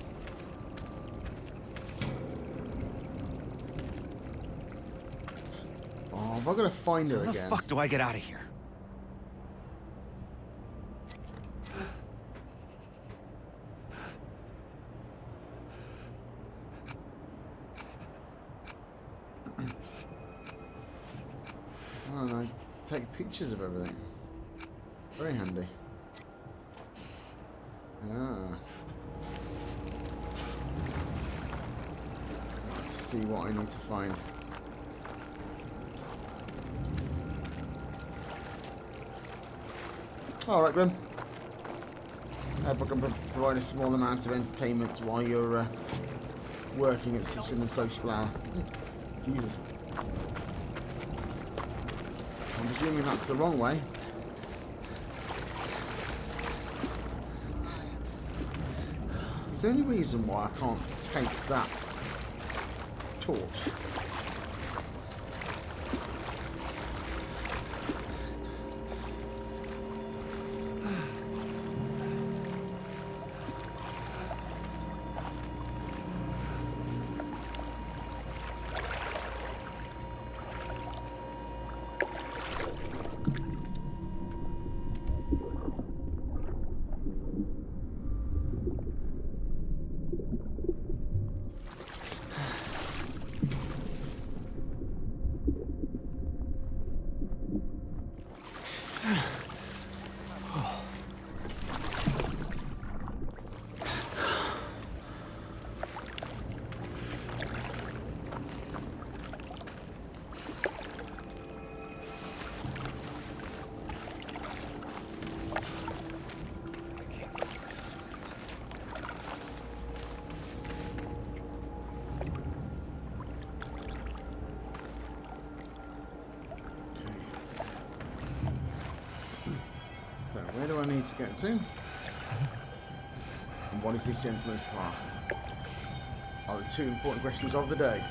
Oh, have I got to find her How the again? fuck do I get out of here? Oh, and I take pictures of everything. Very handy. Ah. Let's see what I need to find. Alright, Grim. I hope I can provide a small amount of entertainment while you're working at such an unsociable hour. Jesus. I'm presuming that's the wrong way. Is there any reason why I can't take that torch? Where do I need to get to? And what is this gentleman's path? Are the two important questions of the day.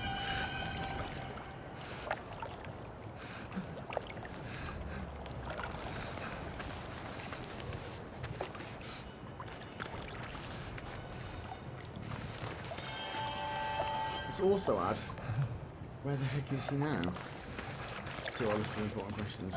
Let's also add, where the heck is he now? To our list of important questions.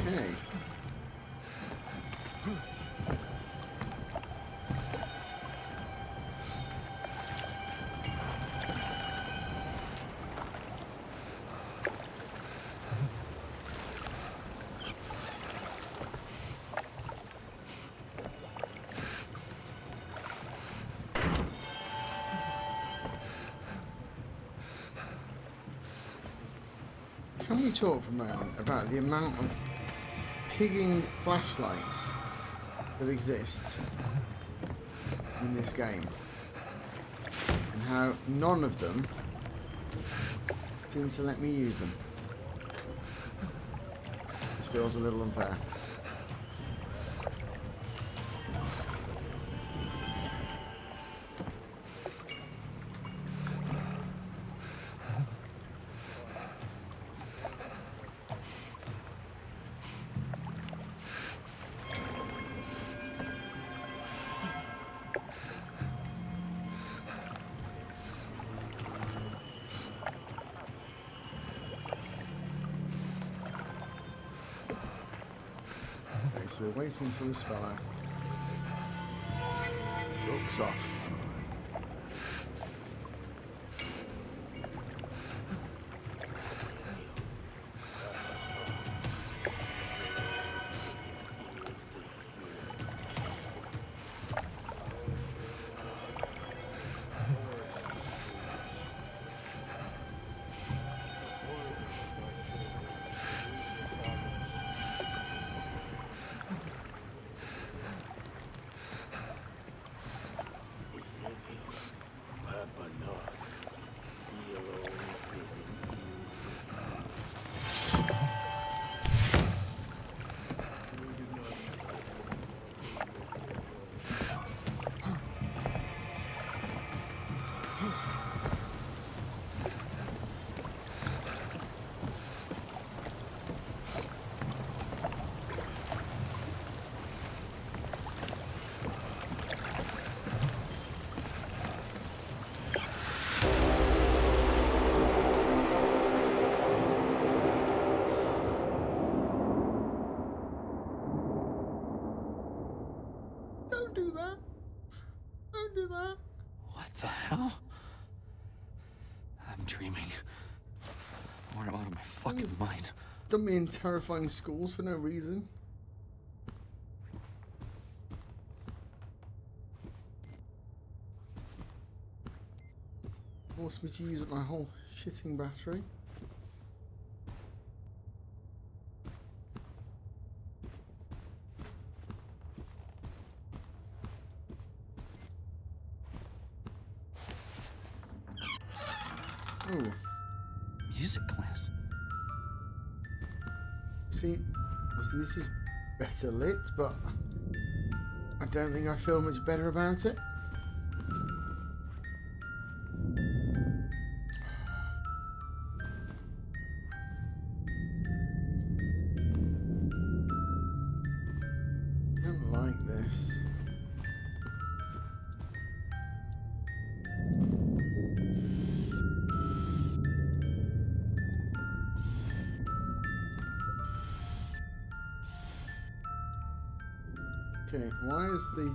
Okay. Can we talk for a moment about the amount of pigging flashlights that exist in this game and how none of them seem to let me use them? This feels a little unfair. So we're waiting for this fella. Focus off. fucking mind. Done me in terrifying schools for no reason. Forced me to use up my whole shitting battery. Oh. Music class. See, this is better lit, but I don't think I feel much better about it. I don't like this. Okay, why has the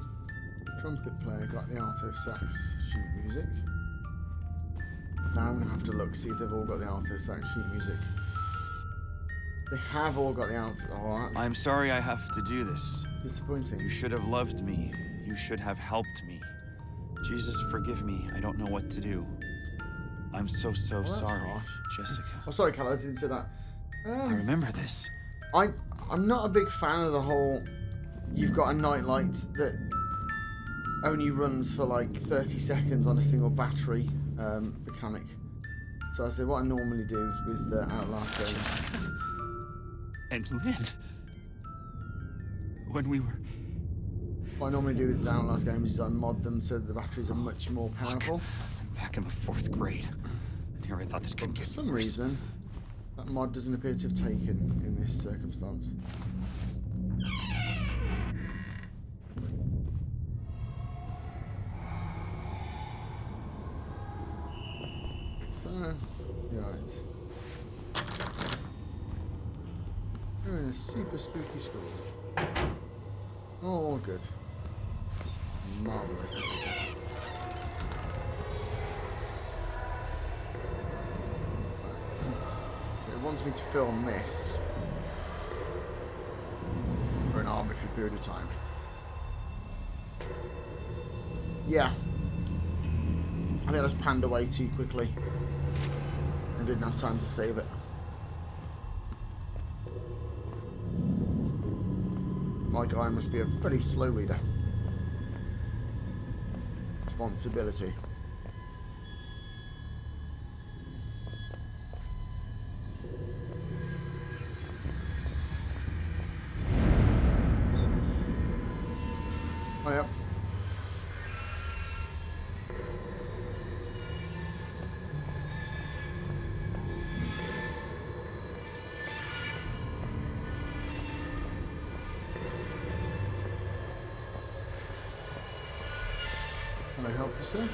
trumpet player got the alto sax sheet music? Now I'm gonna have to look, see if they've all got the alto sax sheet music. They have all got the alto. Oh, that's I'm sorry I have to do this. disappointing. You should have loved me. You should have helped me. Jesus, forgive me. I don't know what to do. I'm so that's sorry, harsh. Jessica. Oh, sorry, Cal, I didn't say that. I remember this. I'm not a big fan of the whole. You've got a nightlight that only runs for like 30 seconds on a single battery mechanic. So I say what I normally do with the Outlast games. And Lynn. When we were... What I normally do with the Outlast games is I mod them so the batteries are much more powerful. I'm back in the 4th grade. And here I thought this couldn't For get some worse. reason, that mod doesn't appear to have taken in this circumstance. So, right. We're in a super spooky school. Oh, good. Marvellous. It wants me to film this for an arbitrary period of time. Yeah. I think I just panned away too quickly and didn't have time to save it. My guy must be a pretty slow reader. Responsibility. Oh, yep. Can I help you, sir?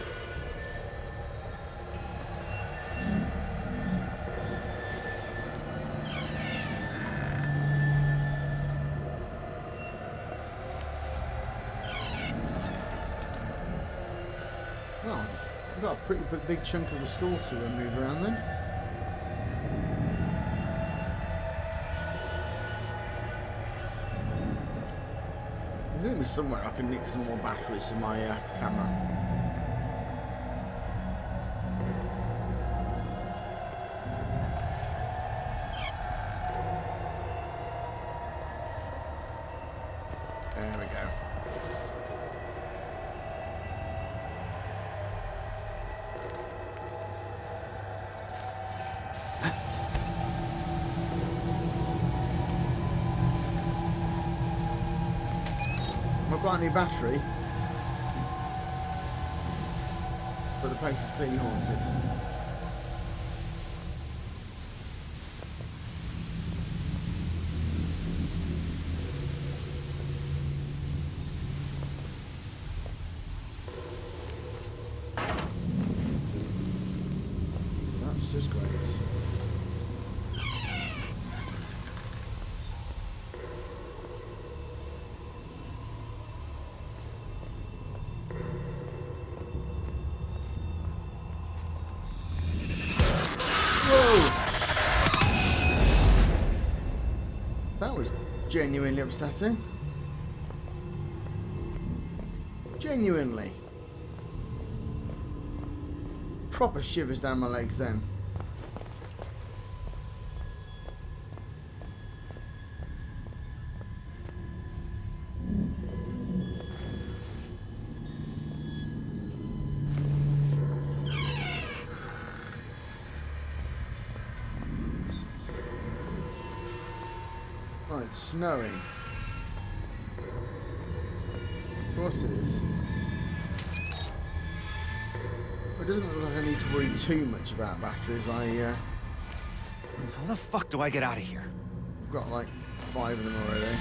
Well, we've got a pretty big chunk of the school to move around then. There's going to be somewhere I can nick some more batteries for my camera. There we go. I've got a new battery, but the place is clearly haunted. That's just great. That was genuinely upsetting. Genuinely. Proper shivers down my legs then. Oh, it's snowing. Of course it is. It doesn't look like I need to worry too much about batteries. How the fuck do I get out of here? I've got like 5 of them already.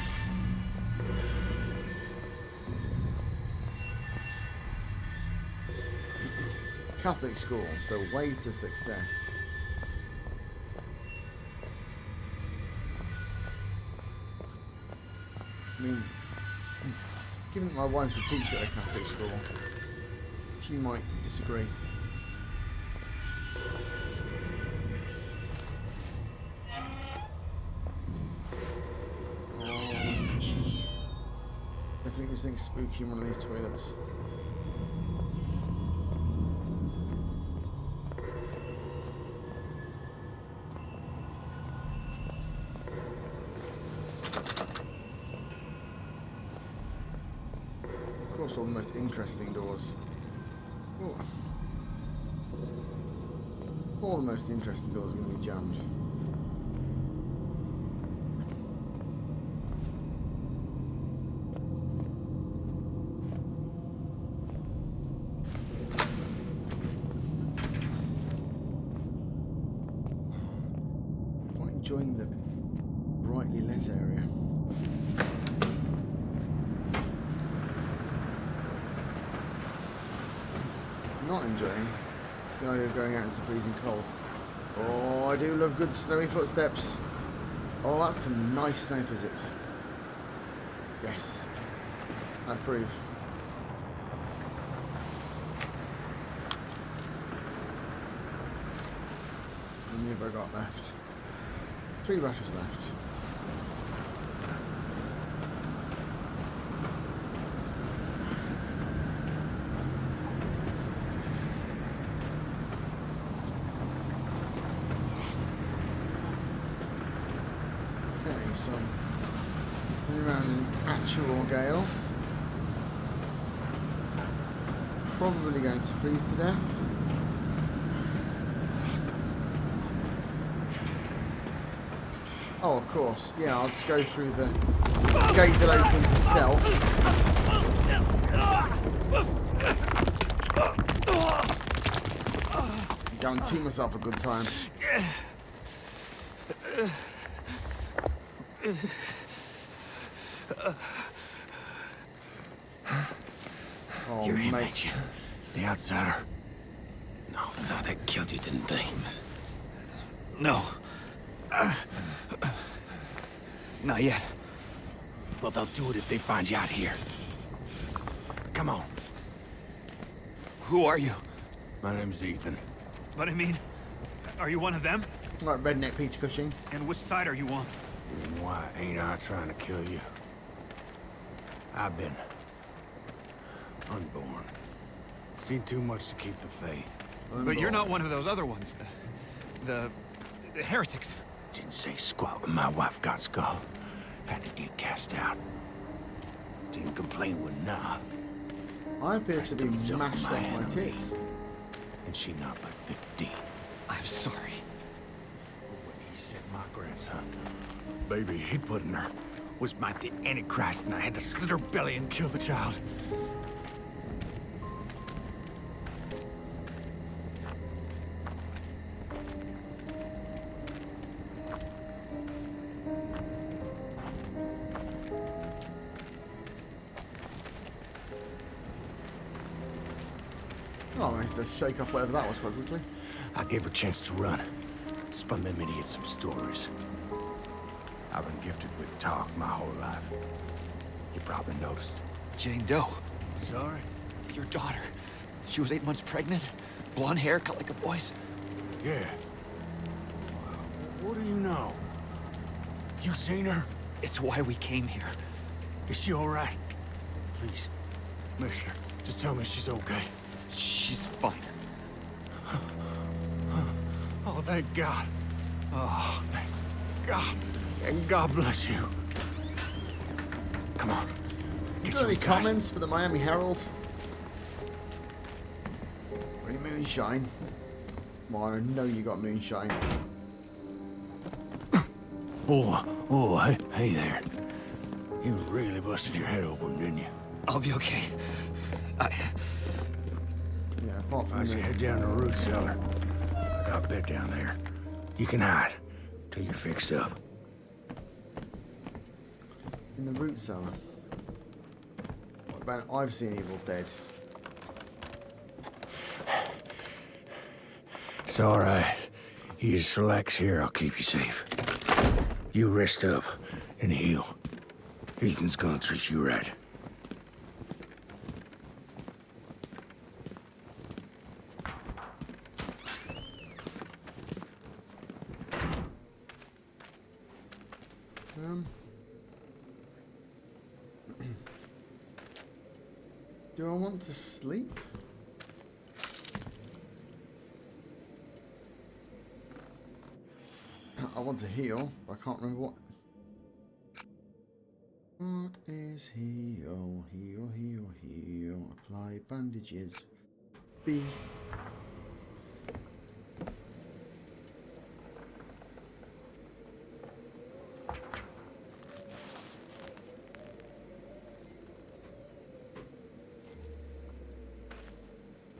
Catholic school, the way to success. I mean, given that my wife's a teacher at a Catholic school, she might disagree. Definitely was something spooky in one of these toilets. Of course, all the most interesting doors. Ooh. All the most interesting doors are going to be jammed. Quite enjoying the brightly lit area. Not enjoying the idea of going out into the freezing cold. Oh, I do love good snowy footsteps. Oh, that's some nice snow physics. Yes, I approve. How many have I got left? 3 batteries left. So, around an actual gale. Probably going to freeze to death. Oh, of course. Yeah, I'll just go through the gate that opens itself. Guarantee myself a good time. Oh, You're him, mate. ain't you? The outsider. No, so they killed you, didn't they? No. Not yet. Well, they'll do it if they find you out here. Come on. Who are you? My name's Ethan. But I mean, are you one of them? Like redneck Peter Cushing. And which side are you on? And why ain't I trying to kill you? I've been unborn. Seen too much to keep the faith. But you're not one of those other ones. The heretics. Didn't say squat when my wife got skull. Had to get cast out. Didn't complain when nah. I appear to Pressed be himself mashed on my off my enemy. tits. And she not but 15. I'm sorry. But when he said my grandson, baby he put in her, was my the Antichrist, and I had to slit her belly and kill the child. Oh, I managed to shake off whatever that was quite quickly. I gave her a chance to run. Spun them idiots some stories. I've been gifted with talk my whole life. You probably noticed. Jane Doe. Sorry? Your daughter. She was 8 months pregnant. Blonde hair, cut like a boy's. Yeah. Well, what do you know? You seen her? It's why we came here. Is she all right? Please, mister, just tell me she's okay. She's fine. Oh, thank God. Oh, thank God. And God bless you. Come on. Get Got you any inside. comments for the Miami Herald? Any moonshine? Well, I know you got moonshine. Oh, hey there. You really busted your head open, didn't you? I'll be okay. Yeah, apart from I should the... head down to the root cellar. I got a bed down there. You can hide till you're fixed up. In the root cellar. What about I've seen Evil Dead? It's all right. You just relax here. I'll keep you safe. You rest up and heal. Ethan's gonna treat you right. Do I want to sleep? I want to heal, but I can't remember what. What is heal? Heal, heal, heal. Apply bandages. B.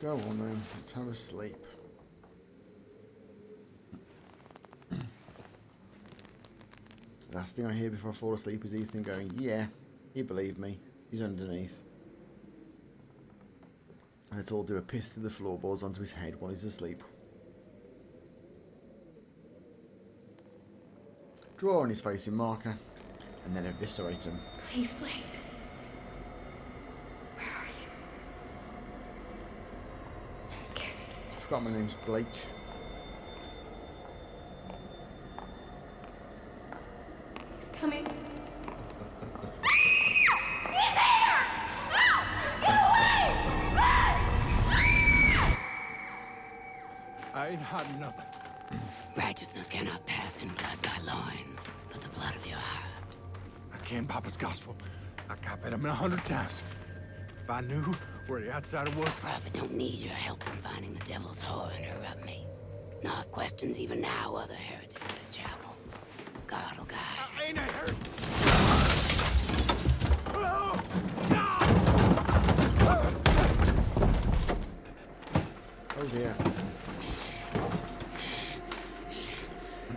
Go on then, let's have a sleep. Last thing I hear before I fall asleep is Ethan going, yeah, he believed me, he's underneath. And let's all do a piss through the floorboards onto his head while he's asleep. Draw on his face in marker, and then eviscerate him. Please, Blake. Where are you? I'm scared. I forgot my name's Blake. He's coming. I ain't hiding nothing. Righteousness cannot pass in blood by loins, but the blood of your heart. I can't Papa's gospel. I copied him 100 times. If I knew where the outsider was... Prophet don't need your help in finding the devil's whore and interrupt me. Not questions even now other heretics at chapel. God will guide. I ain't a heretic. Oh dear.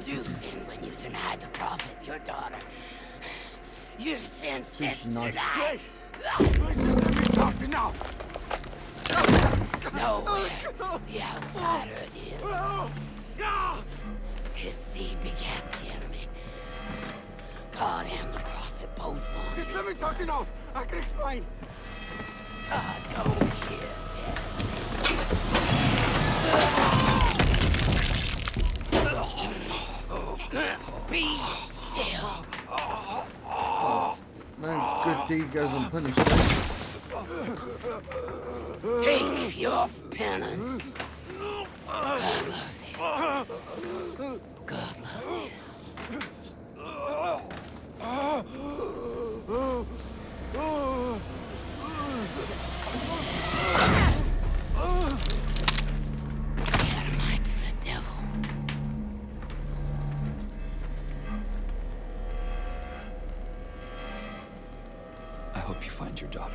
You sinned when you denied the prophet, your daughter. You sinned She's since nice. tonight. Let's just let me talk to now. Nowhere the outsider is. His seed begat the enemy. God and the prophet both want Just it. let me talk to now. I can explain. God don't hear death. Be still. No good deed goes unpunished. Take your penance. God loves you. God loves you. Adamite's the devil. I hope you find your daughter.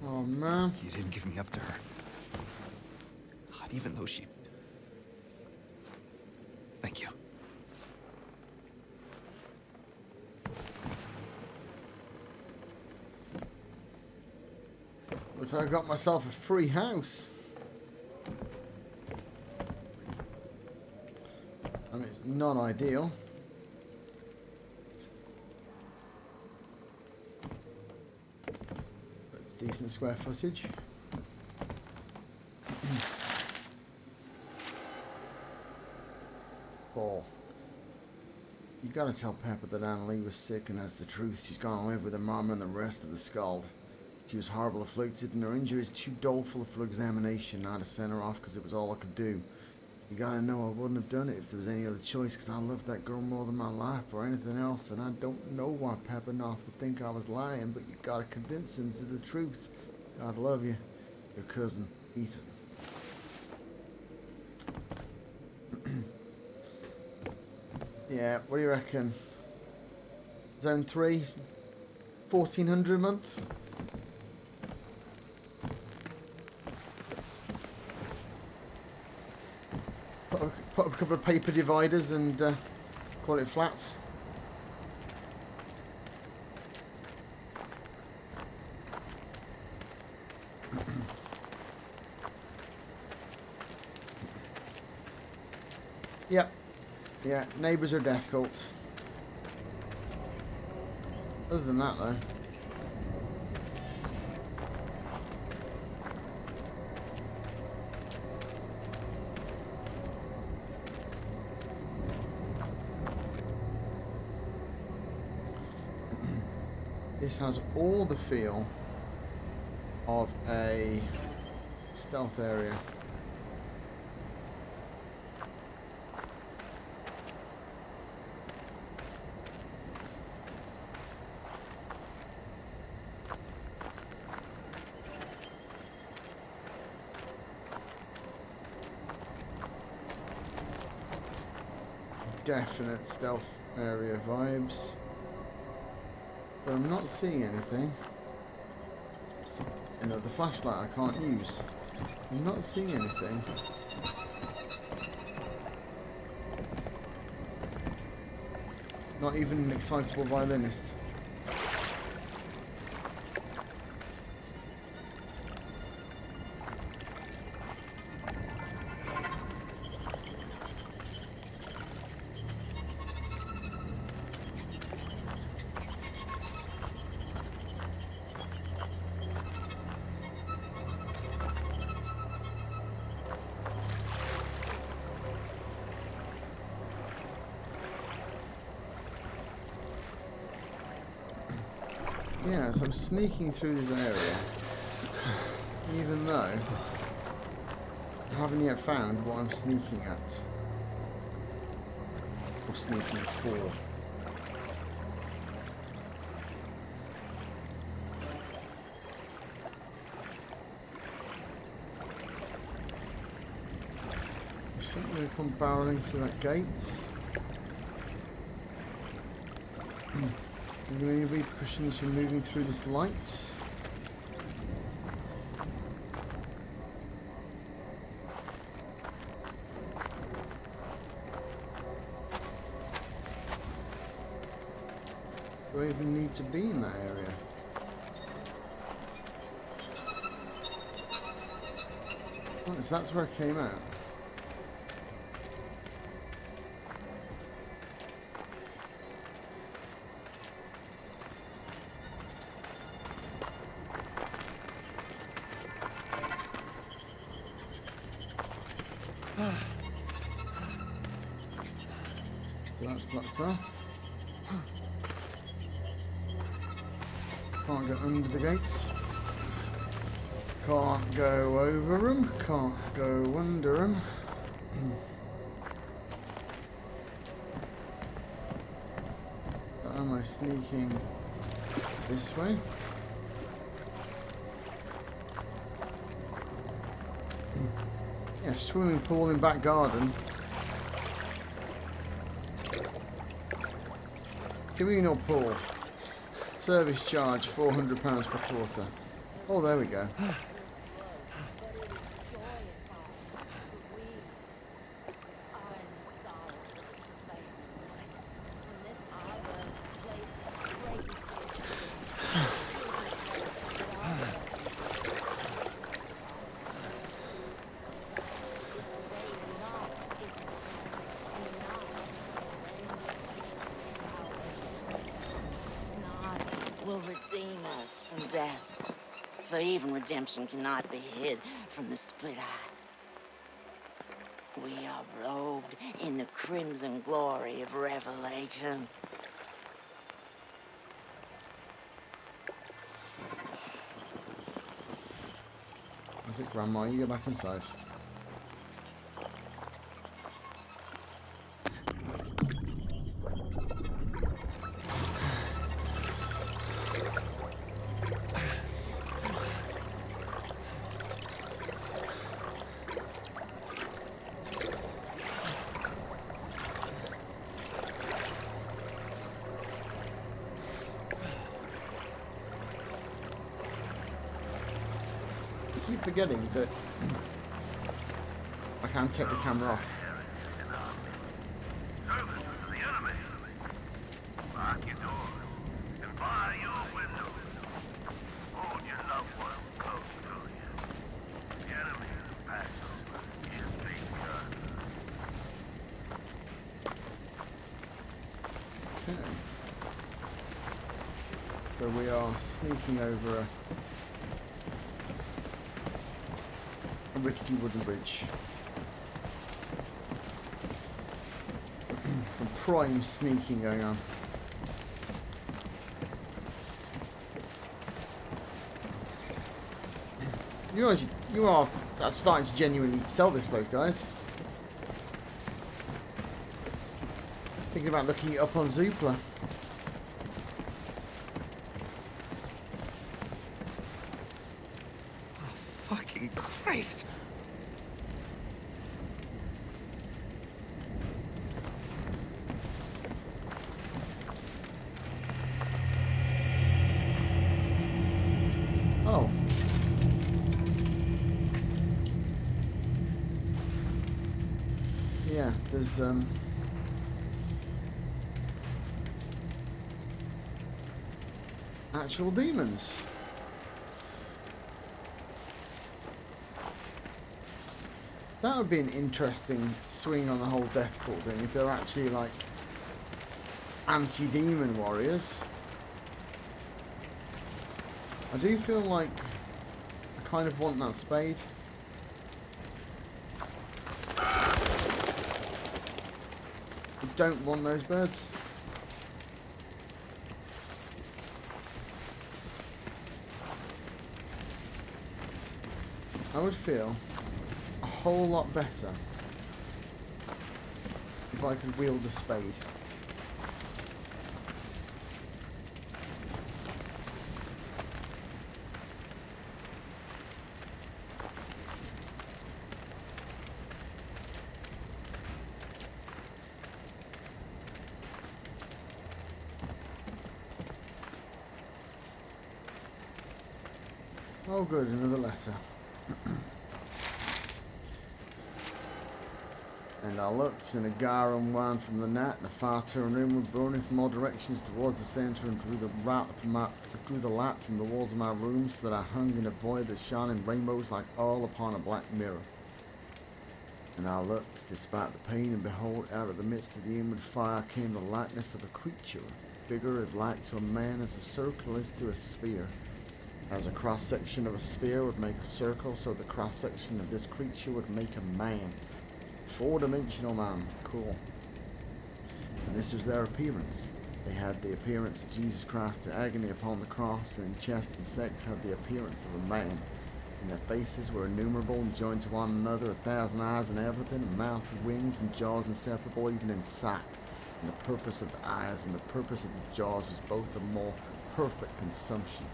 Oh man. You didn't give me up to her. Not even though she... Thank you. Looks like I got myself a free house. I mean, it's not ideal. That's decent square footage. Paul. You gotta tell Pepper that Annalie was sick, and that's the truth. She's gone away with her mama and the rest of the Scald. She was horrible afflicted, and her injuries too doleful for examination. I had to send her off because it was all I could do. You gotta know I wouldn't have done it if there was any other choice, because I loved that girl more than my life or anything else, and I don't know why Pepper North would think I was lying, but you gotta convince him to the truth. God love you. Your cousin, Ethan. Yeah, what do you reckon? Zone 3, 1,400 a month? Put up a couple of paper dividers and call it flats. Yep. Yeah, neighbours are death cults. Other than that, though. This has all the feel of a stealth area. Definite stealth area vibes. But I'm not seeing anything. You know, the flashlight I can't use. I'm not seeing anything. Not even an excitable violinist. Yeah, so I'm sneaking through this area, even though I haven't yet found what I'm sneaking at, or sneaking for. There's something going to come barreling through that gate. Are there any repercussions from moving through this light? Do I even need to be in that area? Oh, so that's where I came out. That's blocked off. Can't get under the gates. Can't go over them. Can't go under them. Am I sneaking this way? Yeah, swimming pool in back garden. Communal pool. Service charge £400 per quarter. Oh, there we go. for even redemption cannot be hid from the split eye. We are robed in the crimson glory of revelation. That's it, Grandma. You go back inside. I keep forgetting that I can't take the camera off. Services to the enemy. Lock your doors and bar your windows. Hold your loved ones close to you. The enemy is Passover. Is begun. Okay. So we are sneaking over a rickety wooden bridge. Some prime sneaking going on. You guys, you are starting to genuinely sell this place, guys. Thinking about looking it up on Zoopla. Fucking Christ! Oh. Yeah, there's actual demons. That would be an interesting swing on the whole death cult thing if they're actually like anti-demon warriors. I do feel like I kind of want that spade. I don't want those birds. I would feel a whole lot better if I could wield a spade. Oh good, another letter. And I looked, and a garum wound from the net, and a far turned room was burning from all directions towards the centre, and drew the light from the walls of my room, so that I hung in a void that shone in rainbows like oil upon a black mirror. And I looked, despite the pain, and behold, out of the midst of the inward fire came the likeness of a creature, bigger as like to a man as a circle is to a sphere. As a cross-section of a sphere would make a circle, so the cross-section of this creature would make a man. Four-dimensional man. Cool. And this was their appearance. They had the appearance of Jesus Christ in agony upon the cross, and in chest and sex had the appearance of a man. And their faces were innumerable and joined to one another, 1,000 eyes and everything, a mouth with wings and jaws inseparable even in sight. And the purpose of the eyes and the purpose of the jaws was both a more perfect consumption.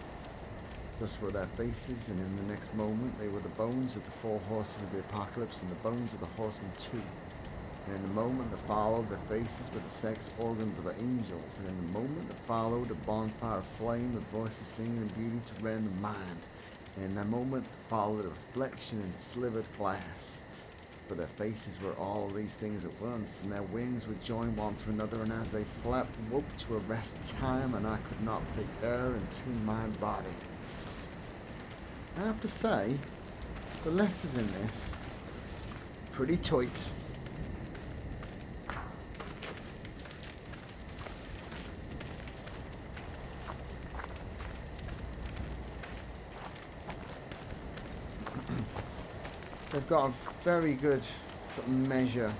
Thus were their faces, and in the next moment they were the bones of the four horses of the apocalypse, and the bones of the horsemen too. And in the moment that followed, their faces were the sex organs of angels, and in the moment that followed, a bonfire of flame, with voices singing and beauty to rend the mind. And in the moment that followed, a reflection in slivered glass. For their faces were all these things at once, and their wings would join one to another, and as they flapped, woke to arrest time, and I could not take air into my body. I have to say, the letters in this, pretty tight. They've got a very good measure.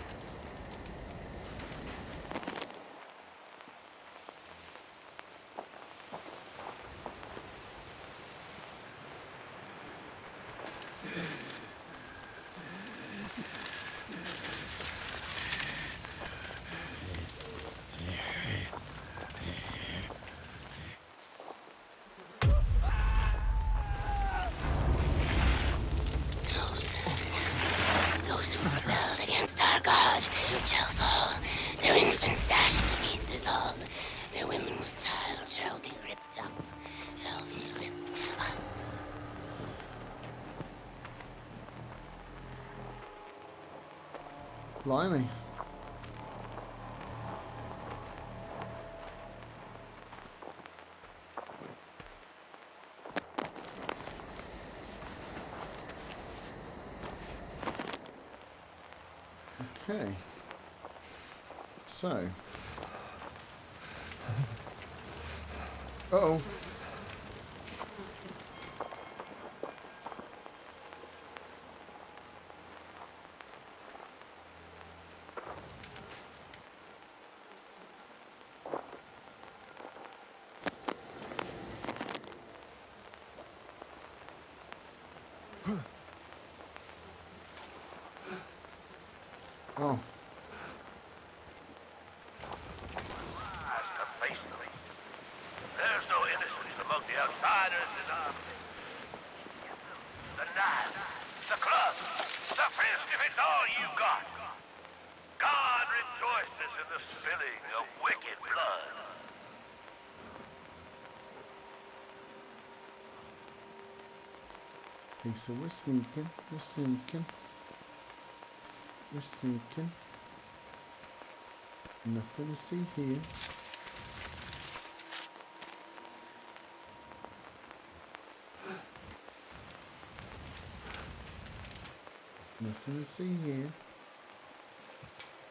Those who rebelled against our God shall fall, their infants dashed to pieces all. Their women with child shall be ripped up, shall be ripped up. Blimey. Okay. So. Uh-oh. Oh. Eyes to face them. There's no innocence among the outsiders in our midst. The knife, the club, the fist, if it's all you got. God rejoices in the spilling of wicked blood. Okay, so we're sneaking. We're sneaking. We're sneaking. Nothing to see here. Nothing to see here.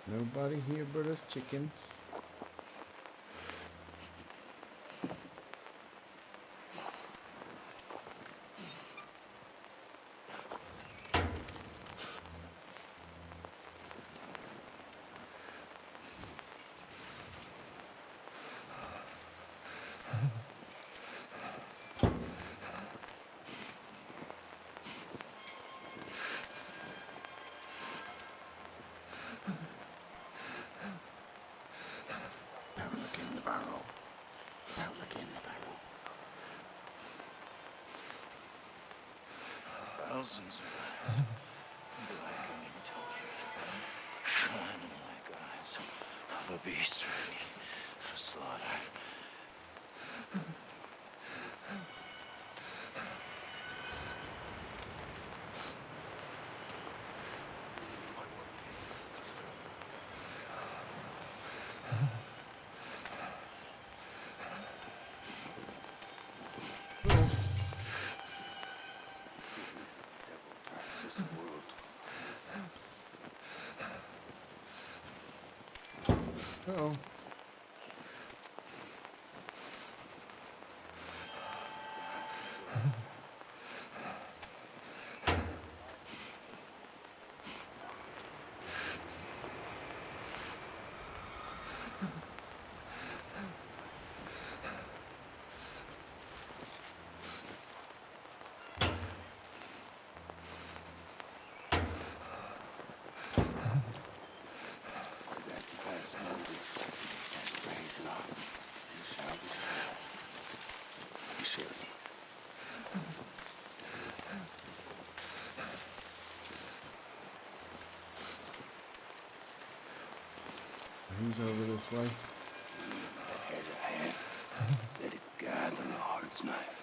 Nobody here but us chickens. Thousands of eyes, black and intelligent, shining like eyes of a beast ready for slaughter. This world. Uh-oh. Who's over this way? Here's a hand. Let it guide the Lord's knife.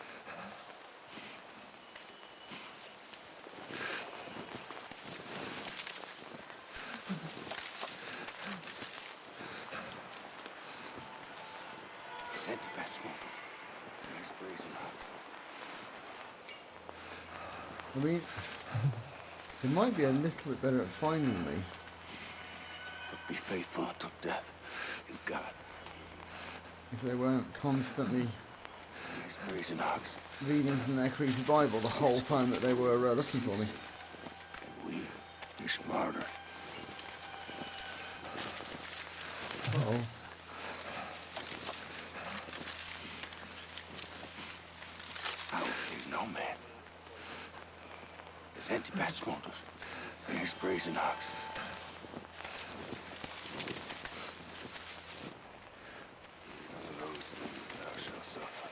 Sent to best smoke. These blazing rocks. I mean, they might be a little bit better at finding me. But be faithful until death in God. If they weren't constantly These brazen ox. reading from their creepy Bible the whole time that they were looking for me. And We is murder. Uh-oh. I will fear no man. His anti-pass smolders and his brazen ox. Those things thou shalt suffer.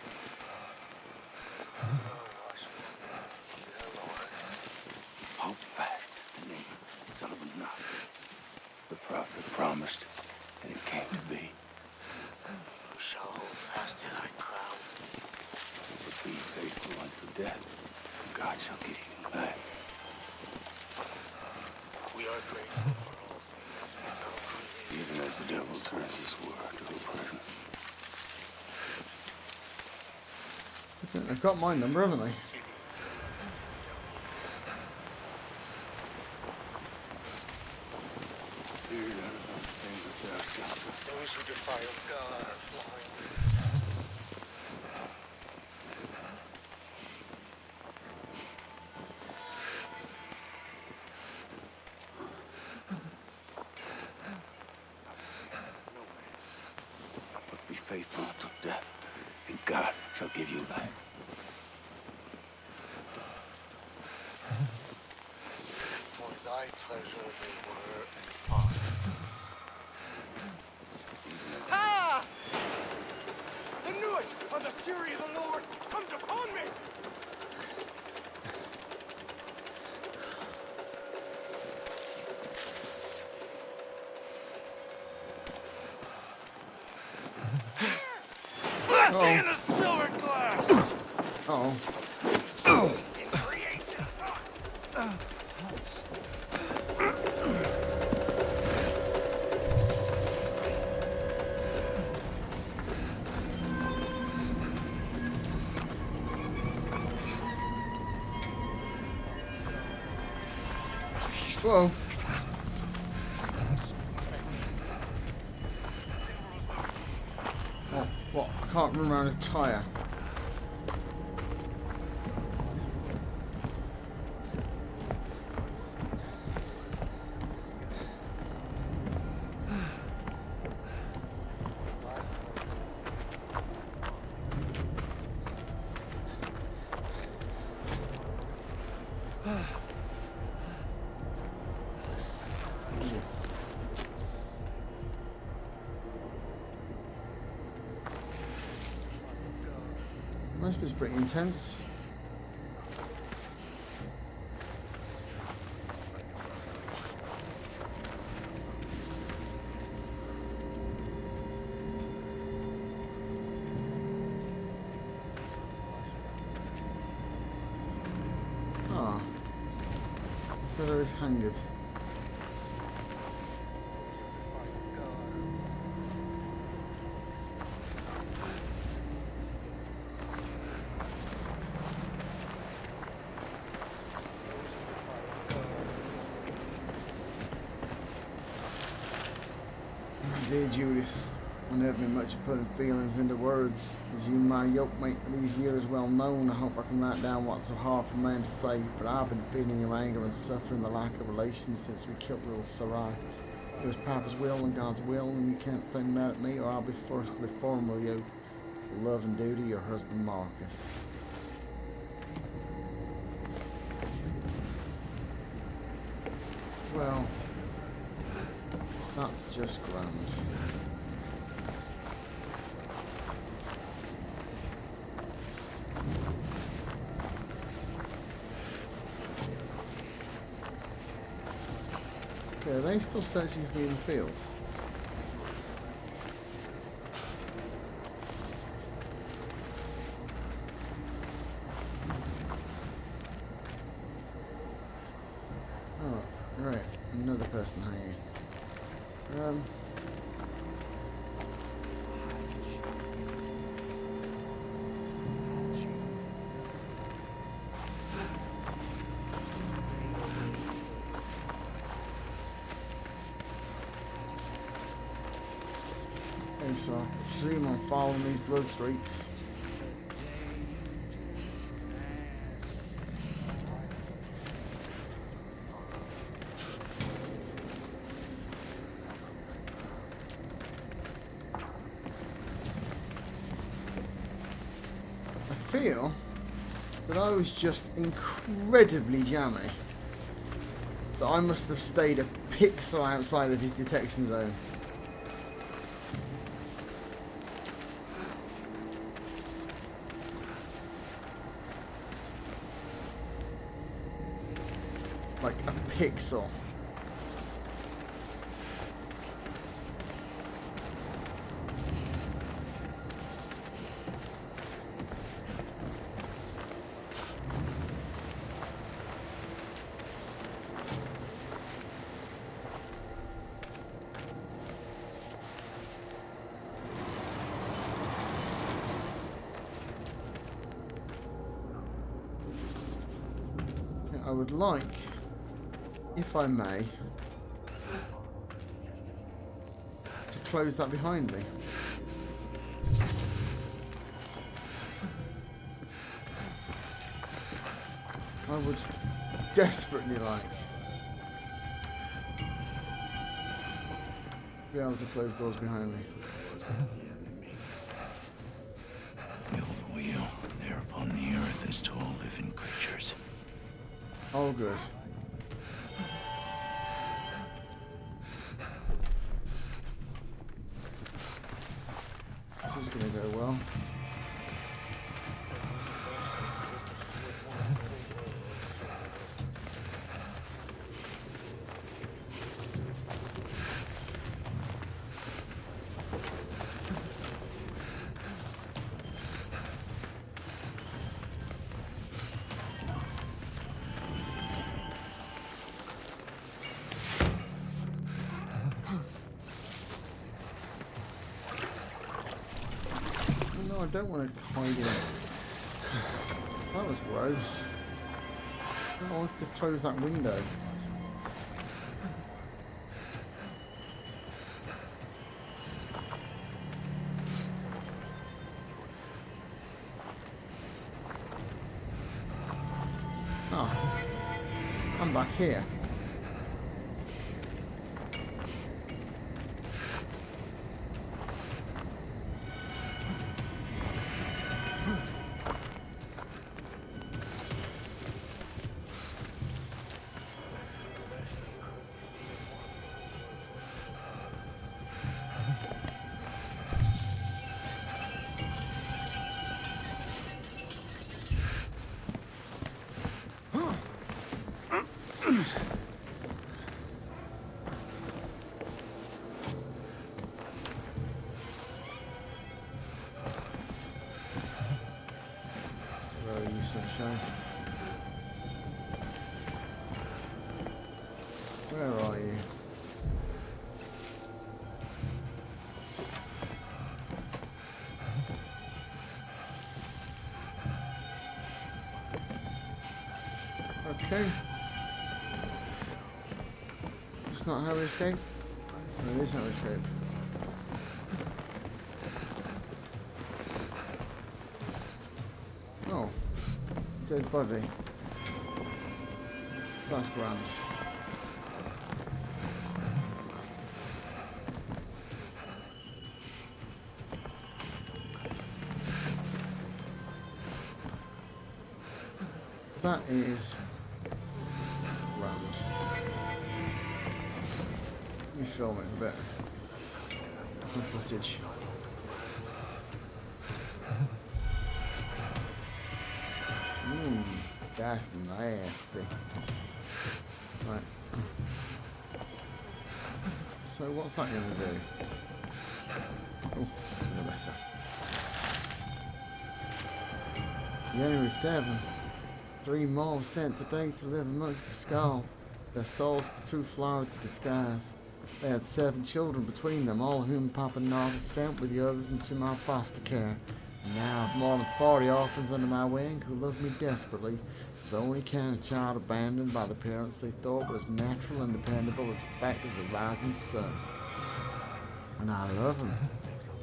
Hold fast the name, son of a knock. The prophet promised, and it came to be. Shall hold fast to thy crown. But be faithful unto death, and God shall give you life. We are grateful for all things thou created. Even as the devil turns his word to a present. They've got my number, haven't they? Fear none of those things that thou shalt suffer. Those who defile God are blind. But be faithful until death, and God shall give you life. For thy pleasure they were and are. Ah! The newest of the fury of the Lord comes upon me! Oh. In the silver glass! Oh. Whoa. Oh, what? I can't run around a tyre. Must be pretty intense. Ah, fellow is hanged. Dear Judith, I never been much of putting feelings into words. As you, my yoke-mate for these years, well known, I hope I can write down what's so hard for man to say, but I've been feeling your anger and suffering the lack of relations since we killed little Sarai. It was Papa's will and God's will, and you can't stay mad at me, or I'll be forced to reform with you. For love and duty, your husband Marcus. Well, that's just grand. Okay, are they still searching for me in the field? Oh, right, another person hanging. Okay, so I presume I'm following these blood streaks. feel that I was just incredibly jammy. That I must have stayed a pixel outside of his detection zone. Like a pixel. I would like, if I may, to close that behind me. I would desperately like to be able to close doors behind me. Build a wheel there upon the earth as to all living creatures. Oh, good. This is going to go well. I don't want to hide it. That was gross. I wanted to close that window. Oh, I'm back here. Where are you, sunshine? Where are you? Okay. It's not how we escape. No, it is how we escape. Oh. Dead body. That's grand. That is grand. Let me film it a bit. Some footage. That's nasty. Right. So what's that going to do? Oh, no better. January 7th. 3 more sent today to live amongst the skull. Their souls the true flower to the skies. They had 7 children between them, all of whom Papa Nod sent with the others into my foster care. And now I've more than 40 orphans under my wing who love me desperately, as only can a child abandoned by the parents they thought were as natural and dependable as fact as the rising sun. And I love them,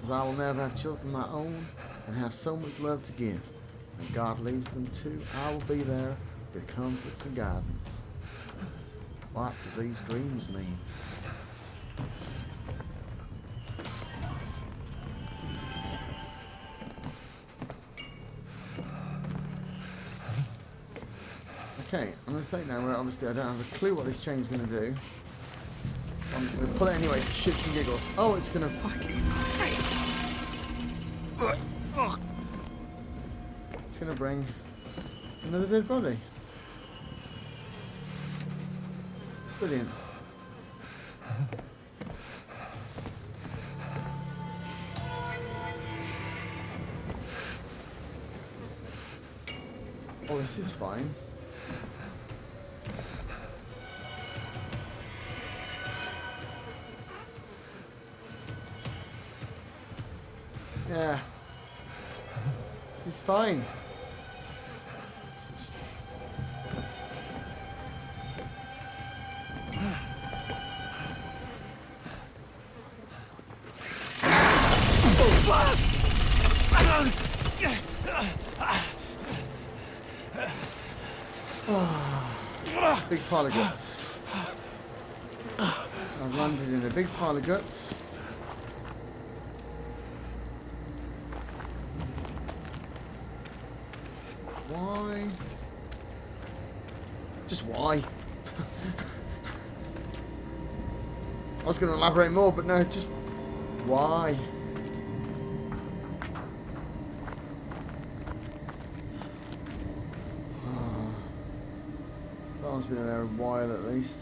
as I will never have children of my own and have so much love to give. When God leaves them too, I will be there with comforts and guidance. What do these dreams mean? Okay, I'm going to stay now where obviously I don't have a clue what this chain's going to do. I'm just going to pull it anyway for shits and giggles. Oh, it's going to... Fucking Christ! It's going to bring another dead body. Brilliant. Oh, this is fine. Yeah. This is fine. Big pile of guts. I've landed in a big pile of guts. Why? Just why? I was going to elaborate more, but no, just why? That one's been there a while at least.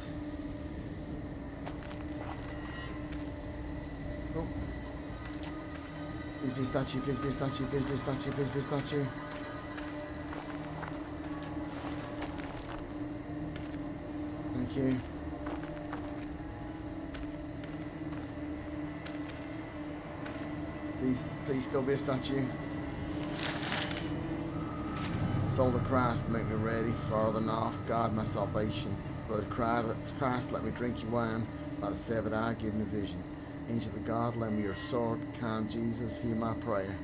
Oh. Please be a statue, please be a statue, please be a statue, please be a statue. Thank you. Please still be a statue. Soul of Christ, make me ready for the north, guard my salvation. Blood of Christ, let me drink your wine. By the severed eye, give me vision. Angel of God, lend me your sword. Kind Jesus, hear my prayer.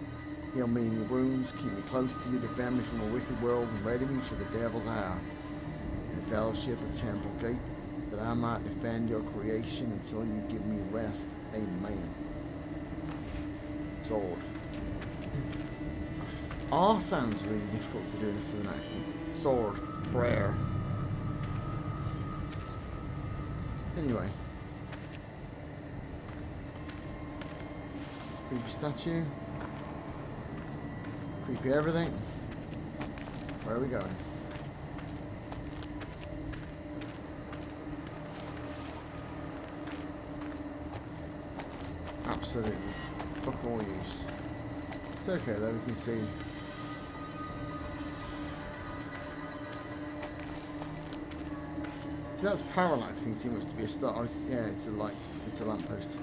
Heal me in your wounds, keep me close to you, defend me from a wicked world, and ready me for the devil's hour. In the fellowship of Temple Gate, that I might defend your creation until you give me rest. Amen. Sword. R sounds really difficult to do in a southern accent. Sword. Prayer. Anyway. Creepy statue. Creepy everything. Where are we going? Absolutely. Fuck all use. It's okay though, we can see. See, that's parallaxing too much to be a start. Yeah, it's a light. It's a lamppost.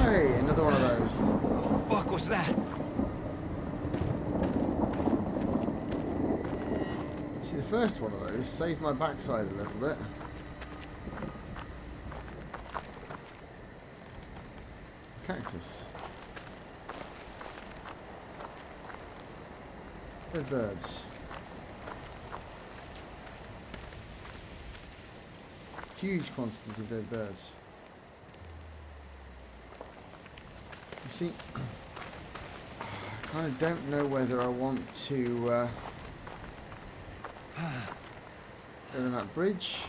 Hey, another one of those. What the fuck was that? See, the first one of those saved my backside a little bit. Cactus. Dead birds. Huge quantities of dead birds. You see, I kind of don't know whether I want to go to that bridge.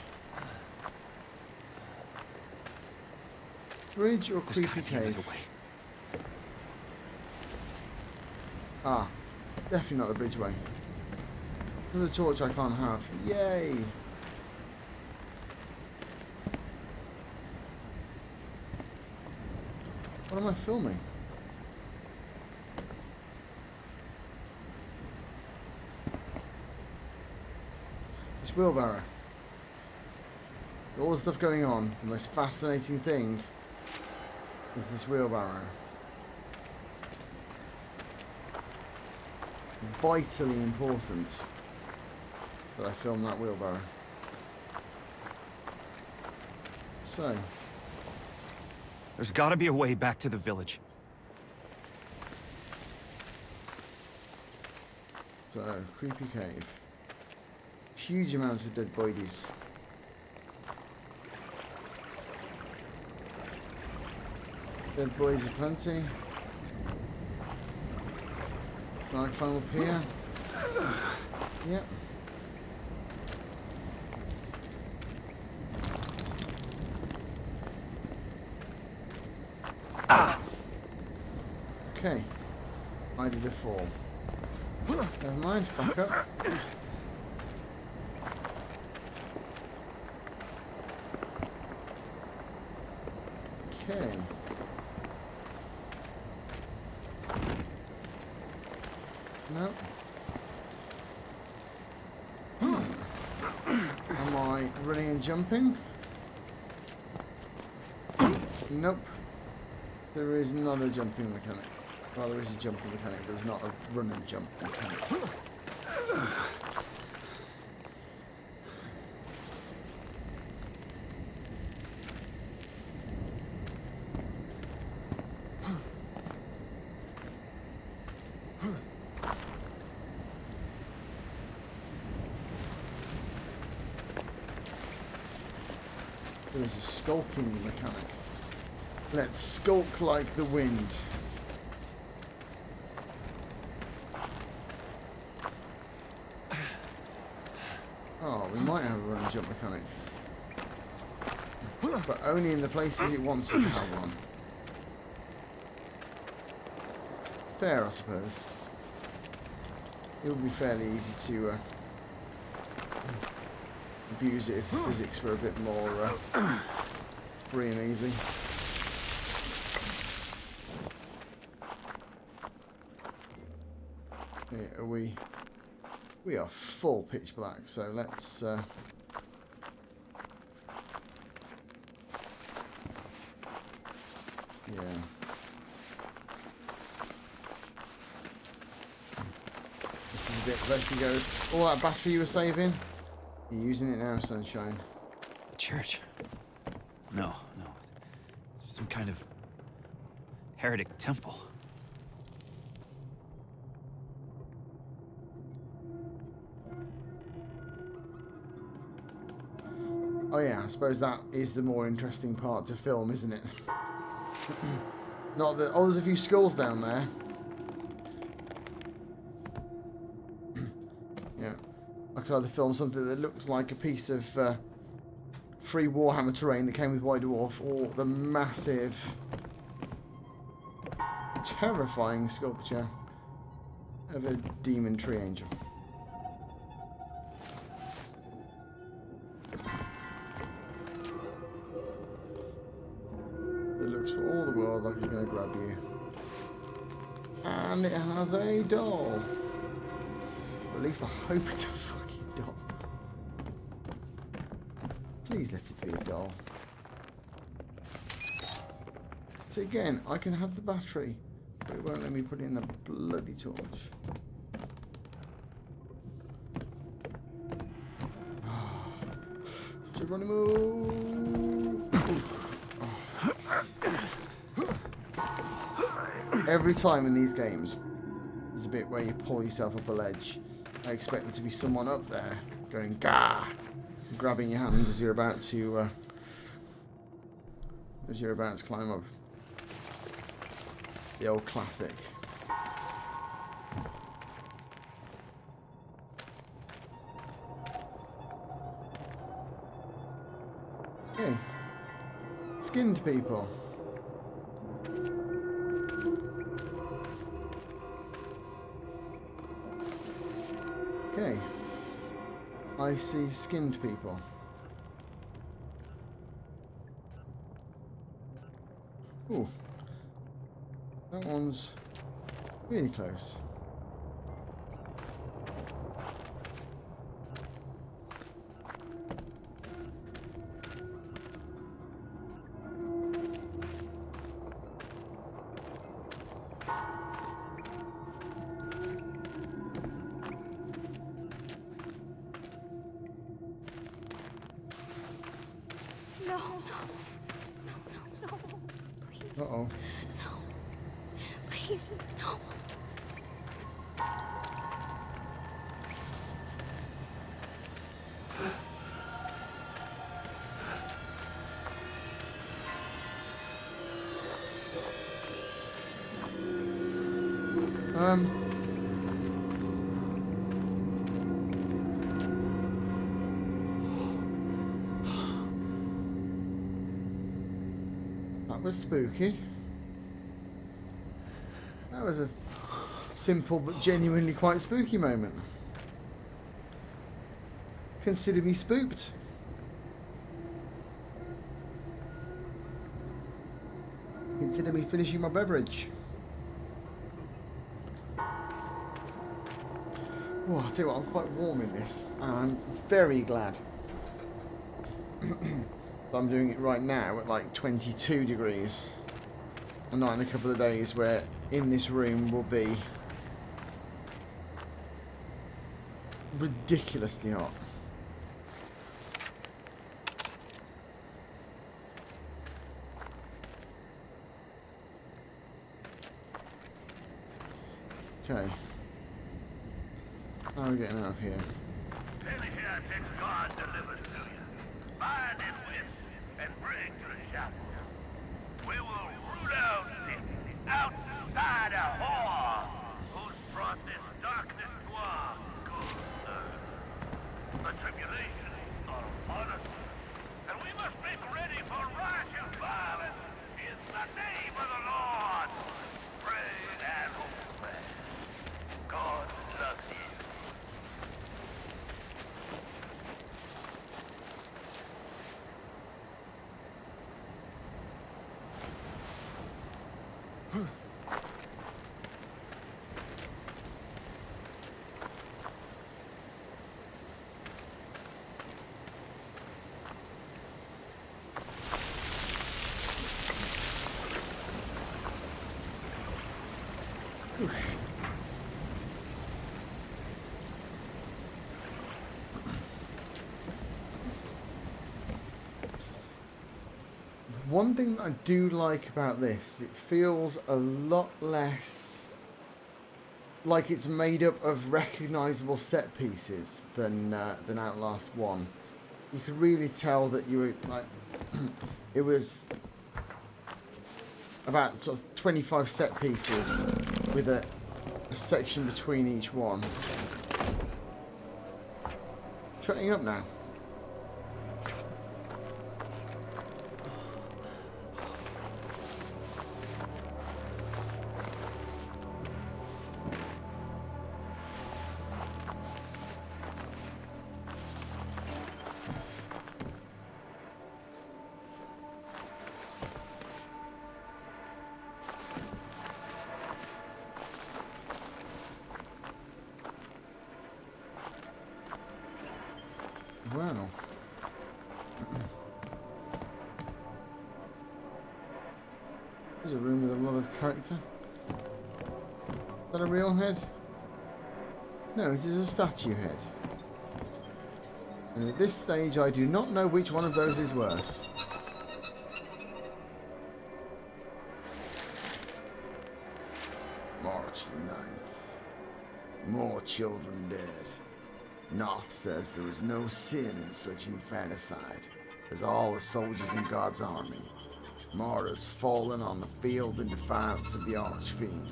Bridge or creepy cave? Ah, definitely not the bridge way. Another torch I can't have. Yay! What am I filming? This wheelbarrow. All the stuff going on, the most fascinating thing is this wheelbarrow. Vitally important that I film that wheelbarrow. So, There's gotta be a way back to the village. creepy cave. Huge amounts of dead bodies. Dead boys are plenty. Can I climb up here? Yep. Okay. I did a fall. Never mind, back up. Okay. No. Am I running and jumping? Nope. There is not a jumping mechanic. Well, there is a jumping mechanic, but there's not a run and jump mechanic. There's a skulking mechanic. Let's skulk like the wind. Oh, we might have a run and jump mechanic. But only in the places it wants you to have one. Fair, I suppose. It would be fairly easy to abuse it if the physics were a bit more free and easy. Yeah, we are full pitch black, so let's yeah. This is a bit basically goes, all that battery you were saving, you're using it now, sunshine. A church? No. It's some kind of heretic temple. Oh yeah, I suppose that is the more interesting part to film, isn't it? Not that... Oh, there's a few skulls down there. Yeah. I could either film something that looks like a piece of free Warhammer terrain that came with White Dwarf, or the massive, terrifying sculpture of a demon tree angel. For all the world like it's going to grab you. And it has a doll. Or at least I hope it's a fucking doll. Please let it be a doll. So again, I can have the battery, but it won't let me put in the bloody torch. Geronimo! Every time in these games, there's a bit where you pull yourself up a ledge. I expect there to be someone up there going gah, grabbing your hands as you're about to climb up. The old classic. Okay, skinned people. Okay, I see skinned people. Ooh, that one's really close. Uh-oh. No. Please, no. That was spooky. That was a simple but genuinely quite spooky moment. Consider me spooked. Consider me finishing my beverage. Oh, I'll tell you what, I'm quite warm in this, and I'm very glad that I'm doing it right now at like 22 degrees, and not in a couple of days where in this room will be ridiculously hot. Okay. How are we getting out of here? Penny here takes God delivers to you. Bind it with and bring to the shop. We will root out the outsider whore who's brought this darkness to our good earth. The tribulations are upon us, and we must make ready for righteous violence in the name of the Lord. Pray and obey. God loves you. One thing that I do like about this, it feels a lot less like it's made up of recognisable set pieces than Outlast 1. You could really tell that you were like it was about sort of 25 set pieces with a section between each one. Shutting up now. Wow. There's a room with a lot of character. Is that a real head? No, it is a statue head. And at this stage I do not know which one of those is worse. March the 9th. More children dead. Noth says there is no sin in such infanticide as all the soldiers in God's army. Martyrs fallen on the field in defiance of the Archfiend.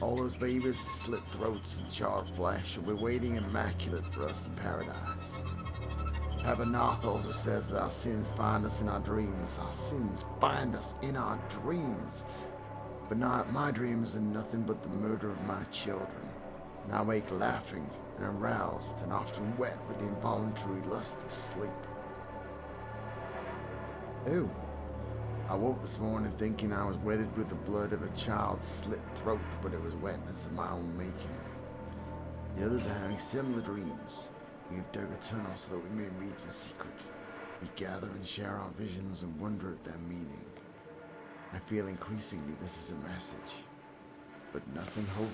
All those babies with slit throats and charred flesh will be waiting immaculate for us in paradise. Noth also says that our sins find us in our dreams. Our sins find us in our dreams. But not my dreams are nothing but the murder of my children. And I wake laughing and aroused and often wet with the involuntary lust of sleep. Ew. I woke this morning thinking I was wetted with the blood of a child's slit throat, but it was wetness of my own making. The others are having similar dreams. We have dug a tunnel so that we may meet in secret. We gather and share our visions and wonder at their meaning. I feel increasingly this is a message, but nothing holy.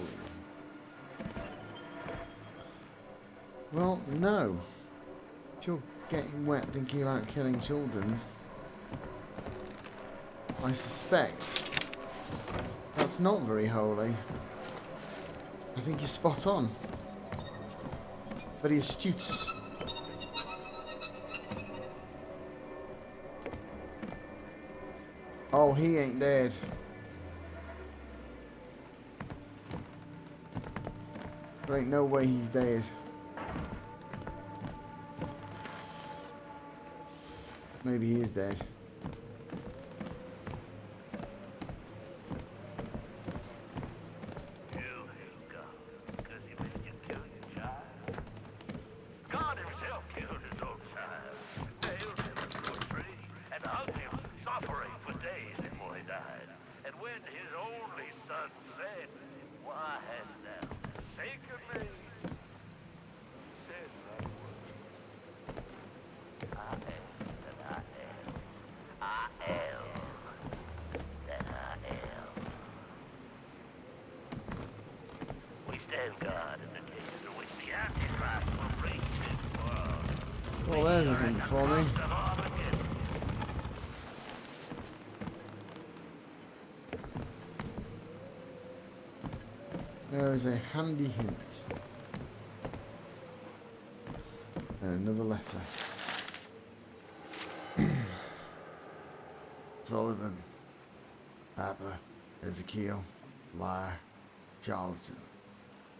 Well, no. If you're getting wet thinking about killing children, I suspect that's not very holy. I think you're spot on. Very astute. Oh, he ain't dead. There ain't no way he's dead. Maybe he is dead. God himself killed his own child, nailed him to a tree, and hung him, suffering for days before he died. And when his only son said, "Why hast thou forsaken me?" he said that word, "I am that I am. I am that I am." We stand guard in the days in which the Antichrist will reign this world. Well, there's a hint for me. There is a handy hint. And another letter. Sullivan, Papa, Ezekiel, liar, charlatan,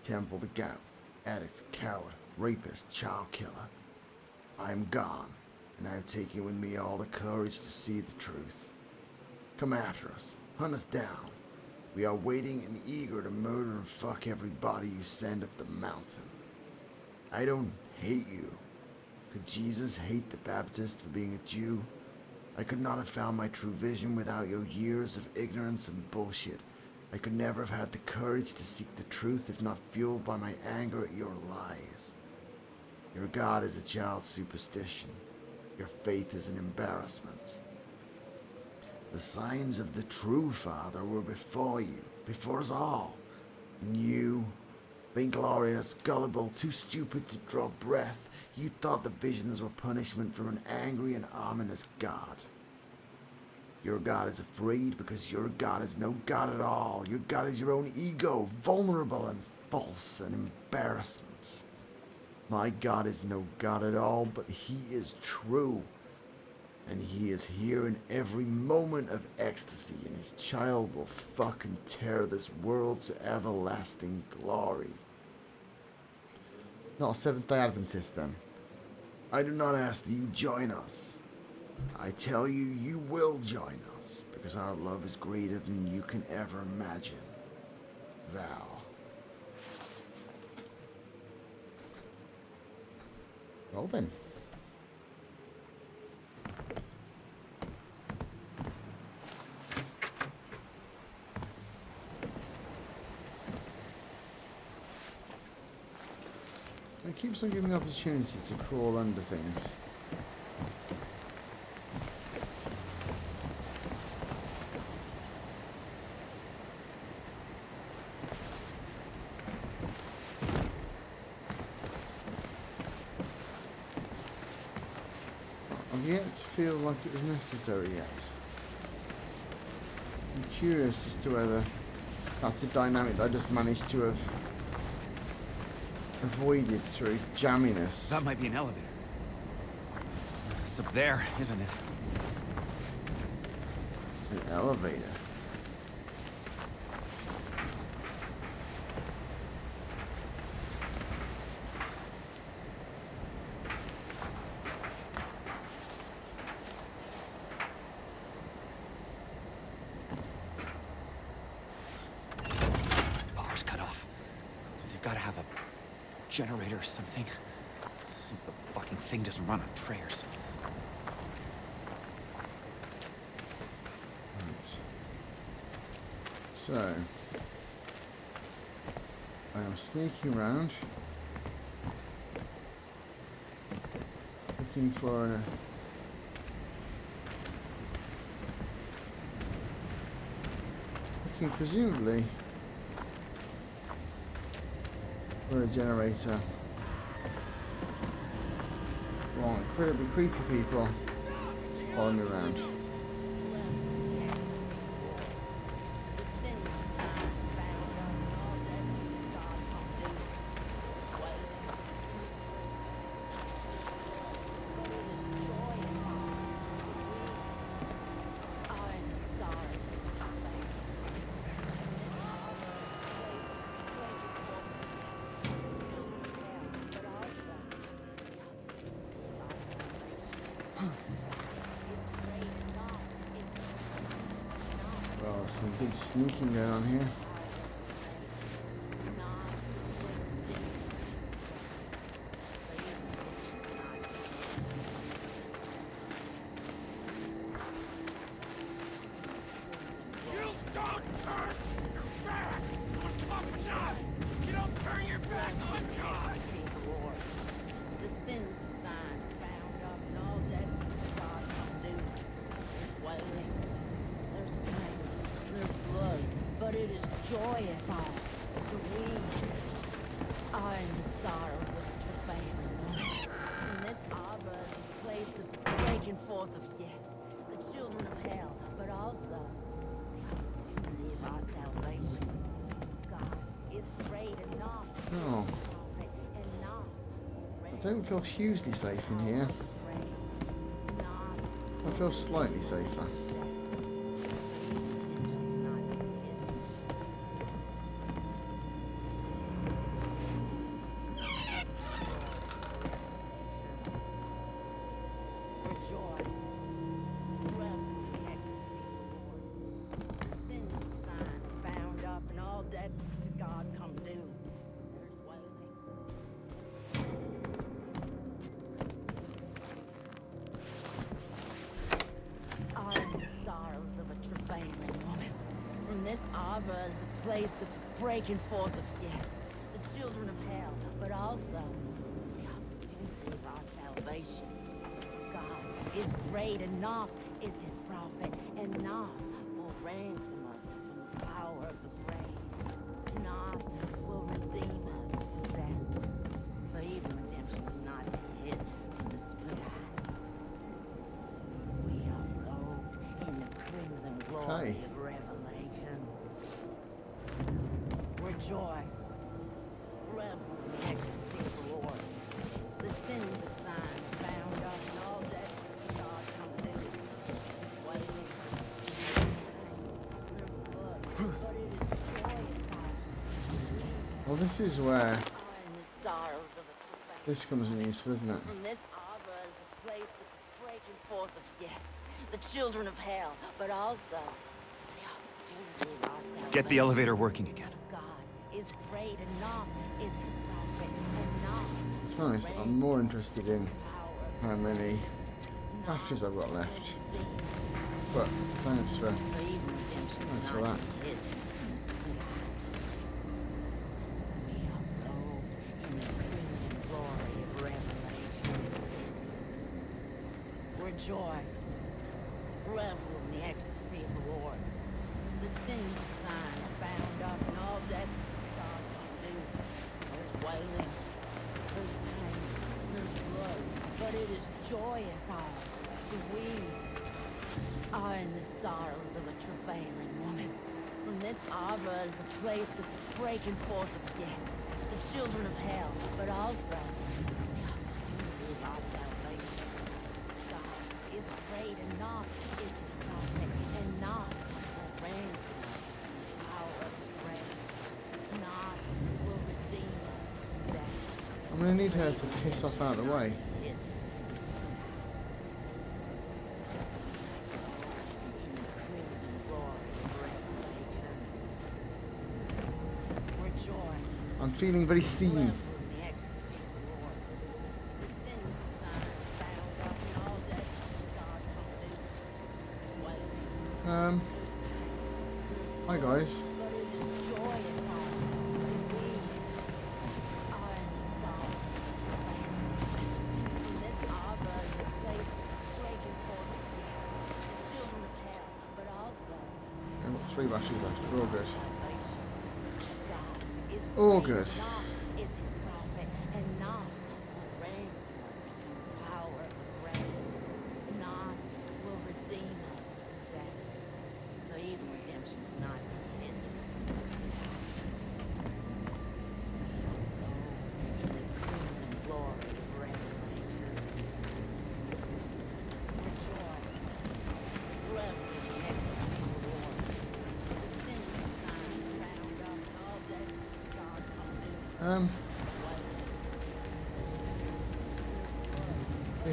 Temple the gout, addict, coward, rapist, child killer. I am gone, and I have taken with me all the courage to see the truth. Come after us, hunt us down. We are waiting and eager to murder and fuck everybody you send up the mountain. I don't hate you. Could Jesus hate the Baptist for being a Jew? I could not have found my true vision without your years of ignorance and bullshit. I could never have had the courage to seek the truth if not fueled by my anger at your lies. Your God is a child's superstition. Your faith is an embarrassment. The signs of the true Father were before you, before us all. And you, vainglorious, gullible, too stupid to draw breath, you thought the visions were punishment from an angry and ominous God. Your God is afraid because your God is no God at all. Your God is your own ego, vulnerable and false and embarrassment. My God is no God at all, but he is true. And he is here in every moment of ecstasy, and his child will fucking tear this world to everlasting glory. Not a Seventh-day Adventist, then. I do not ask that you join us. I tell you, you will join us, because our love is greater than you can ever imagine. Val. Well then. It keeps on giving me the opportunity to crawl under things. I've yet to feel like it was necessary yet. I'm curious as to whether that's a dynamic that I just managed to have avoided through jamminess. That might be an elevator. It's up there, isn't it? An elevator. Power's cut off. They've got to have a generator or something. If the fucking thing doesn't run on prayers. Right. So, I am sneaking around, looking for looking presumably for a generator. Well, incredibly creepy people following me around. some good sneaking going on here. Joyous all, for we are in the sorrows of a travailing woman. From this arbor is the place of the breaking forth of, yes, the children of hell, but also the opportunity of our salvation. God is great and not Oh, and not. I don't feel hugely safe in here. I feel slightly safer. Place of the breaking forth of, yes, the children of hell, but also the opportunity of our salvation. God is great, and naught is his prophet, and naught will ransom us from the power of the grave. Naught will redeem us from death, for even redemption cannot be hid from the split eye. We are clothed in the crimson glory of revelation. Rejoice, revel in the ecstasy of the Lord. The sins of signs bound up and all that God come do. Wailing, but it is joyous all. Well, this is where In the sorrows of a this comes in useful, isn't it? From this arbor is the place of the breaking forth of, yes, the children of hell, but also the opportunity of our salvation. Get the elevator working again. Is great, and naught is his prophet, and naught. To be honest, I'm more interested in how many batteries I've got left. But thanks for that. Rejoice, revel in the ecstasy of the Lord. The sins of Zion are bound up, and all debts God can do. There's wailing, there's pain, there's blood, but it is joyous all, for we are in the sorrows of a travailing woman. From this arbor is the place of the breaking forth of, yes, the children of hell, but also the opportunity of our salvation. God is great, and naught is his prophet, and naught will ransom us from the power of the grave. Naught will redeem us from death. I'm gonna need her to piss off out of the way. I'm feeling very seen. Hi guys. I've got 3 batteries left. We're all good. All good.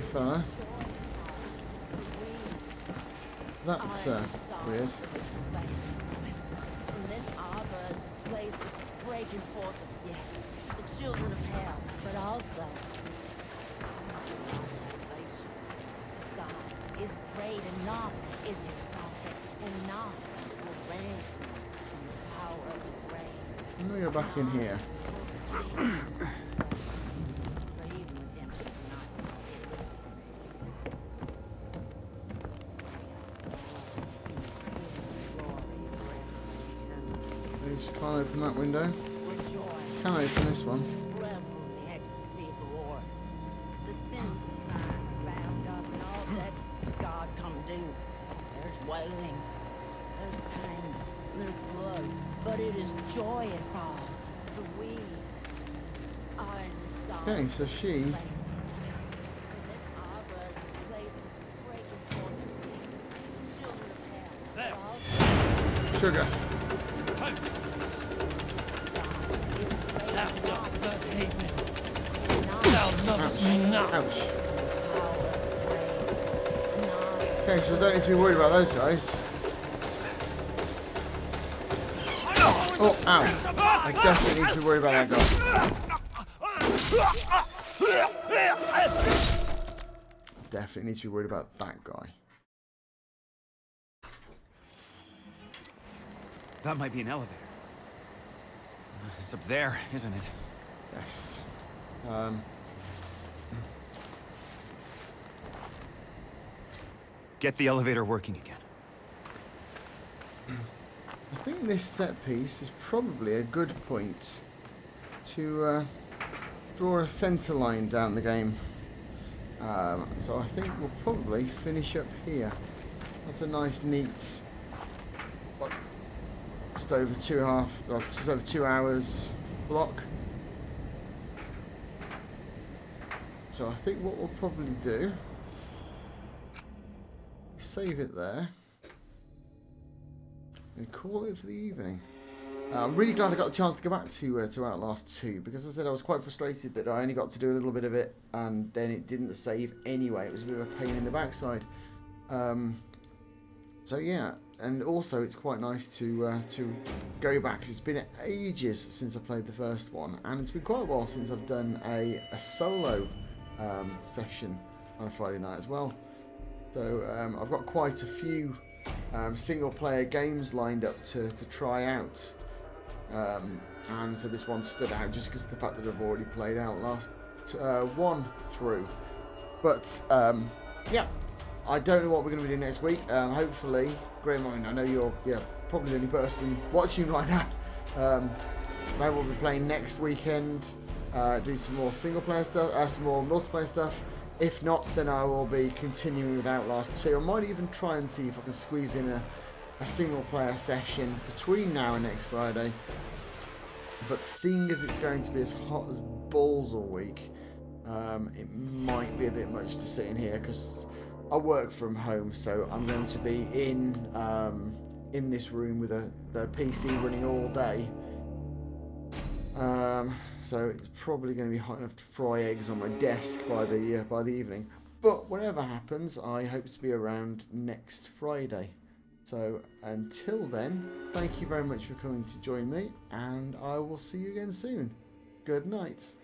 If that's weird. place of the breaking forth of, yes, the children of hell, but also our salvation. God is great, and not is his prophet, and not will ransom us from the power of the grave. I'm gonna go back in here. Maybe just can't open that window. Can open this one. Revel in the ecstasy of the Lord. The sins of man are bound up, and all debts to God come due. There's wailing, there's pain, there's blood, but it is joyous all, for we are in the song. Okay, so she. This opera is the place of the breaking forth of peace, the children of hell. But also Sugar. God is great. Ouch. Okay, so I don't need to be worried about those guys. Oh, ow. I definitely need to be worried about that guy. Definitely need to be worried about that guy. That might be an elevator. It's up there, isn't it? Yes. Get the elevator working again. I think this set piece is probably a good point to draw a center line down the game. So I think we'll probably finish up here. That's a nice, neat, what, just over 2 hours block. So I think what we'll probably do is save it there and call it for the evening. I'm really glad I got the chance to go back to Outlast 2, because as I said, I was quite frustrated that I only got to do a little bit of it and then it didn't save anyway. It was a bit of a pain in the backside. So yeah, and also it's quite nice to go back, 'cause it's been ages since I played the first one, and it's been quite a while since I've done a solo session on a Friday night as well. So I've got quite a few single player games lined up to try out. And so this one stood out just because of the fact that I've already played Outlast 1 through. But yeah, I don't know what we're going to be doing next week. Hopefully, Graham, I know you're probably the only person watching right now. Maybe we'll be playing next weekend, do some more single player stuff, some more multiplayer stuff. If not, then I will be continuing with Outlast 2. I might even try and see if I can squeeze in a single player session between now and next Friday. But seeing as it's going to be as hot as balls all week, it might be a bit much to sit in here, because I work from home, so I'm going to be in this room with the PC running all day. So it's probably going to be hot enough to fry eggs on my desk by the evening. But whatever happens, I hope to be around next Friday. So until then, thank you very much for coming to join me, and I will see you again soon. Good night.